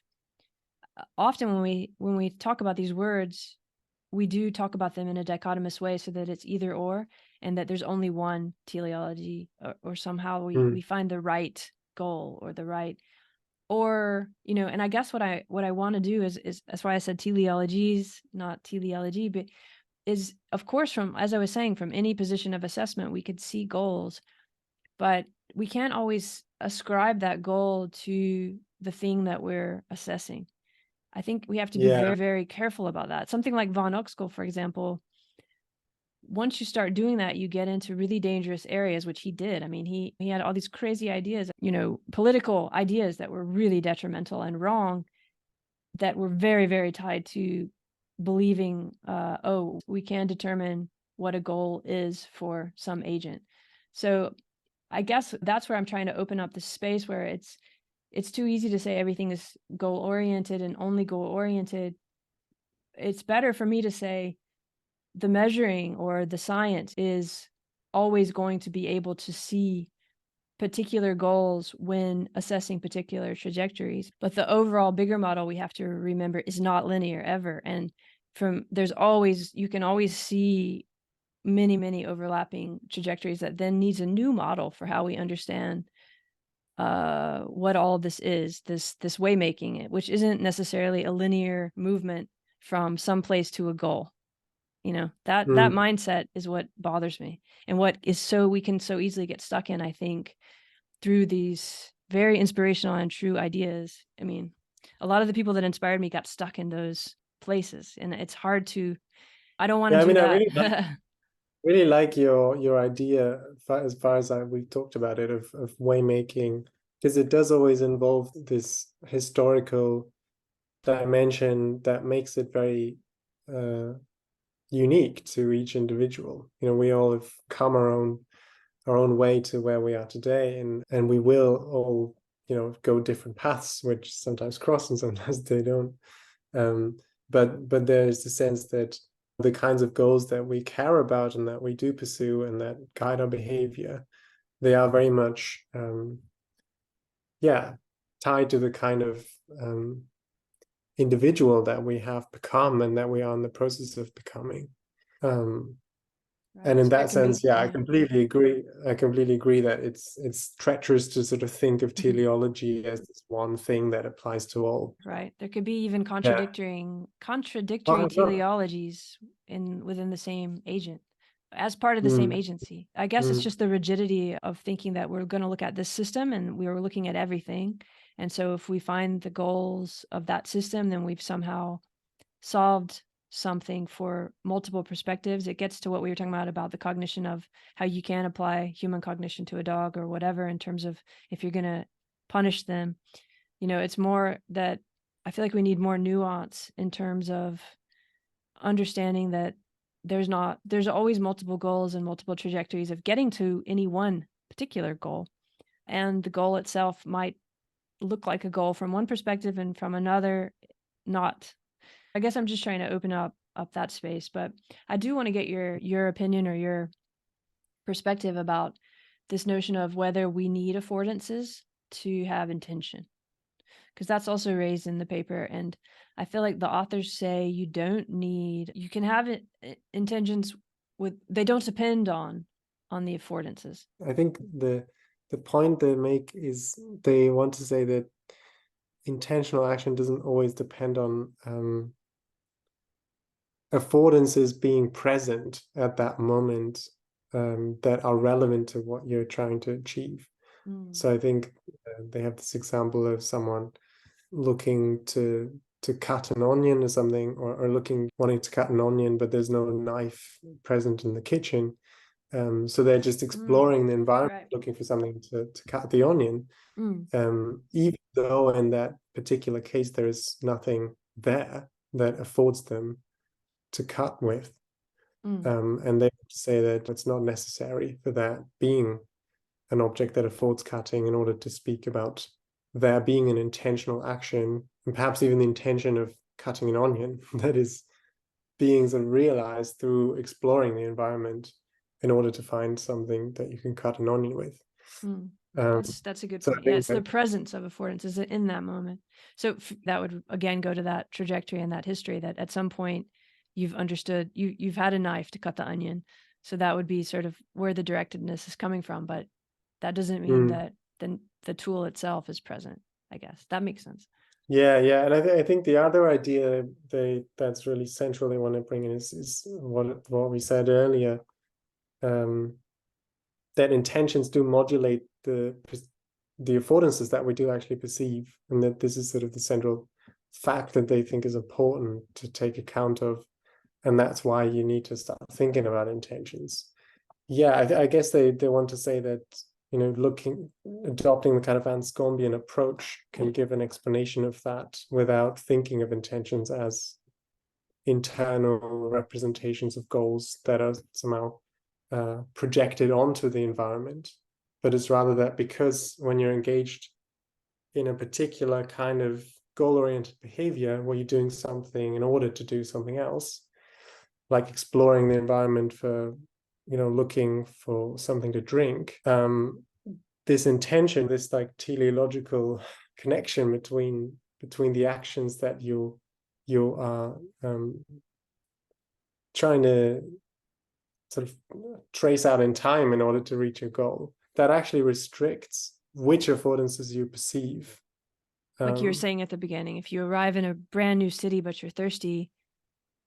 often when we talk about these words, we do talk about them in a dichotomous way, so that it's either or, and that there's only one teleology, or somehow we find the right goal or the right, or and I guess what I want to do is that's why I said teleologies, not teleology, but is, of course, from, as I was saying, from any position of assessment we could see goals, but we can't always ascribe that goal to the thing that we're assessing. I think we have to be very, very careful about that. Something like von Oxkel, for example, once you start doing that, you get into really dangerous areas, which he did. He had all these crazy ideas, political ideas that were really detrimental and wrong, that were very, very tied to believing, we can determine what a goal is for some agent. So I guess that's where I'm trying to open up the space where it's too easy to say everything is goal-oriented and only goal-oriented. It's better for me to say the measuring or the science is always going to be able to see particular goals when assessing particular trajectories. But the overall bigger model, we have to remember, is not linear ever. And you can always see many, many overlapping trajectories that then needs a new model for how we understand what all this is, this way making it, which isn't necessarily a linear movement from some place to a goal. That mindset is what bothers me, and what is we can so easily get stuck in, I think, through these very inspirational and true ideas. A lot of the people that inspired me got stuck in those places, and it's hard to, I don't want to do that. I really like your idea, as far as we've talked about it, of waymaking, because it does always involve this historical dimension that makes it very unique to each individual. We all have come our own way to where we are today, and we will all go different paths, which sometimes cross and sometimes they don't. But there's the sense that the kinds of goals that we care about and that we do pursue and that guide our behavior, they are very much tied to the kind of individual that we have become and that we are in the process of becoming. And in that sense, I completely agree. I completely agree that it's treacherous to sort of think of teleology as this one thing that applies to all. Right. There could be even contradictory teleologies within the same agent, as part of the same agency. I guess it's just the rigidity of thinking that we're going to look at this system and we were looking at everything. And so if we find the goals of that system, then we've somehow solved something for multiple perspectives. It gets to what we were talking about the cognition of how you can apply human cognition to a dog or whatever, in terms of if you're going to punish them. It's more that I feel like we need more nuance in terms of understanding that there's always multiple goals and multiple trajectories of getting to any one particular goal. And the goal itself might look like a goal from one perspective and from another not. I guess I'm just trying to open up that space, but I do want to get your opinion or your perspective about this notion of whether we need affordances to have intention, because that's also raised in the paper. And I feel like the authors say you can have intentions they don't depend on the affordances. I think the point they make is they want to say that intentional action doesn't always depend on affordances being present at that moment that are relevant to what you're trying to achieve. So I think they have this example of someone looking to cut an onion or something, or wanting to cut an onion, but there's no knife present in the kitchen. So they're just exploring the environment, right, looking for something to cut the onion, even though in that particular case there is nothing there that affords them to cut with. And they say that it's not necessary for that being an object that affords cutting in order to speak about there being an intentional action, and perhaps even the intention of cutting an onion that is being sort of realized through exploring the environment in order to find something that you can cut an onion with. That's a good point. Yeah, it's the presence of affordances in that moment. So that would again go to that trajectory and that history, that at some point you've understood, you've had a knife to cut the onion. So that would be sort of where the directedness is coming from, but that doesn't mean that then the tool itself is present. I guess that makes sense. Yeah, and I think the other idea that's really central they want to bring in is what we said earlier, that intentions do modulate the affordances that we do actually perceive, and that this is sort of the central fact that they think is important to take account of, and that's why you need to start thinking about intentions. I guess they want to say that, adopting the kind of Anscombean approach can give an explanation of that without thinking of intentions as internal representations of goals that are somehow projected onto the environment, but it's rather that because when you're engaged in a particular kind of goal-oriented behavior where you're doing something in order to do something else, like exploring the environment for, looking for something to drink, this intention, this like teleological connection between the actions that you are trying to sort of trace out in time in order to reach your goal, that actually restricts which affordances you perceive. Like you were saying at the beginning, if you arrive in a brand new city but you're thirsty,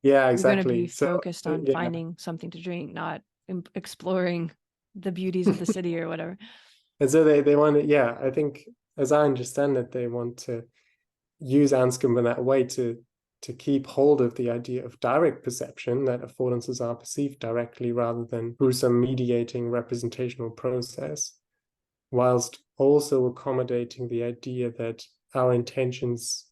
exactly, you're going to be focused on finding something to drink, not exploring the beauties of the city or whatever. And so they want to, I think, as I understand it, they want to use Anscombe in that way to keep hold of the idea of direct perception, that affordances are perceived directly rather than through some mediating representational process, whilst also accommodating the idea that our intentions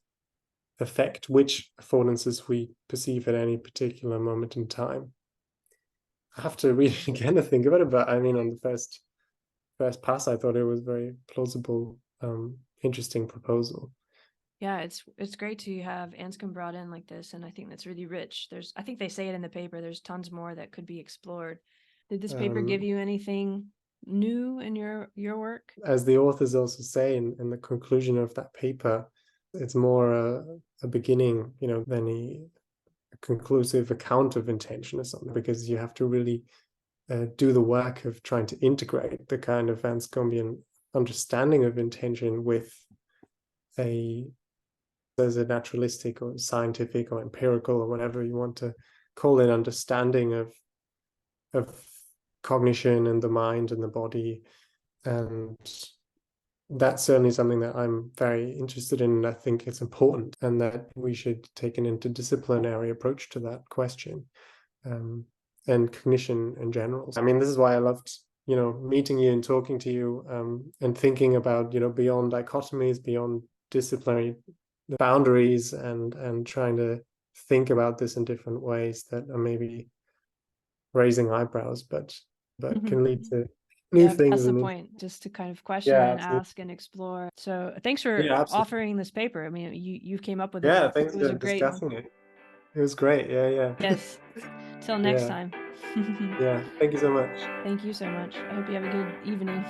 affect which affordances we perceive at any particular moment in time. I have to read it again to think about it, but I mean, on the first pass, I thought it was very plausible, interesting proposal. Yeah, it's great to have Anscombe brought in like this, and I think that's really rich. I think they say it in the paper, there's tons more that could be explored. Did this paper give you anything new in your work? As the authors also say in the conclusion of that paper, it's more a beginning, than a conclusive account of intention or something, because you have to really do the work of trying to integrate the kind of Anscombean understanding of intention with as a naturalistic or scientific or empirical or whatever you want to call it understanding of cognition and the mind and the body. And that's certainly something that I'm very interested in, and I think it's important, and that we should take an interdisciplinary approach to that question, and cognition in general. I mean, this is why I loved, meeting you and talking to you, and thinking about, beyond dichotomies, beyond disciplinary boundaries, and trying to think about this in different ways that are maybe raising eyebrows, but can lead to new things. That's the point, just to kind of question and ask and explore. So thanks for offering this paper. I mean, you came up with it. Yeah, thanks for great... discussing it. It was great. Yeah. Yes. Till next time. Yeah. Thank you so much. Thank you so much. I hope you have a good evening.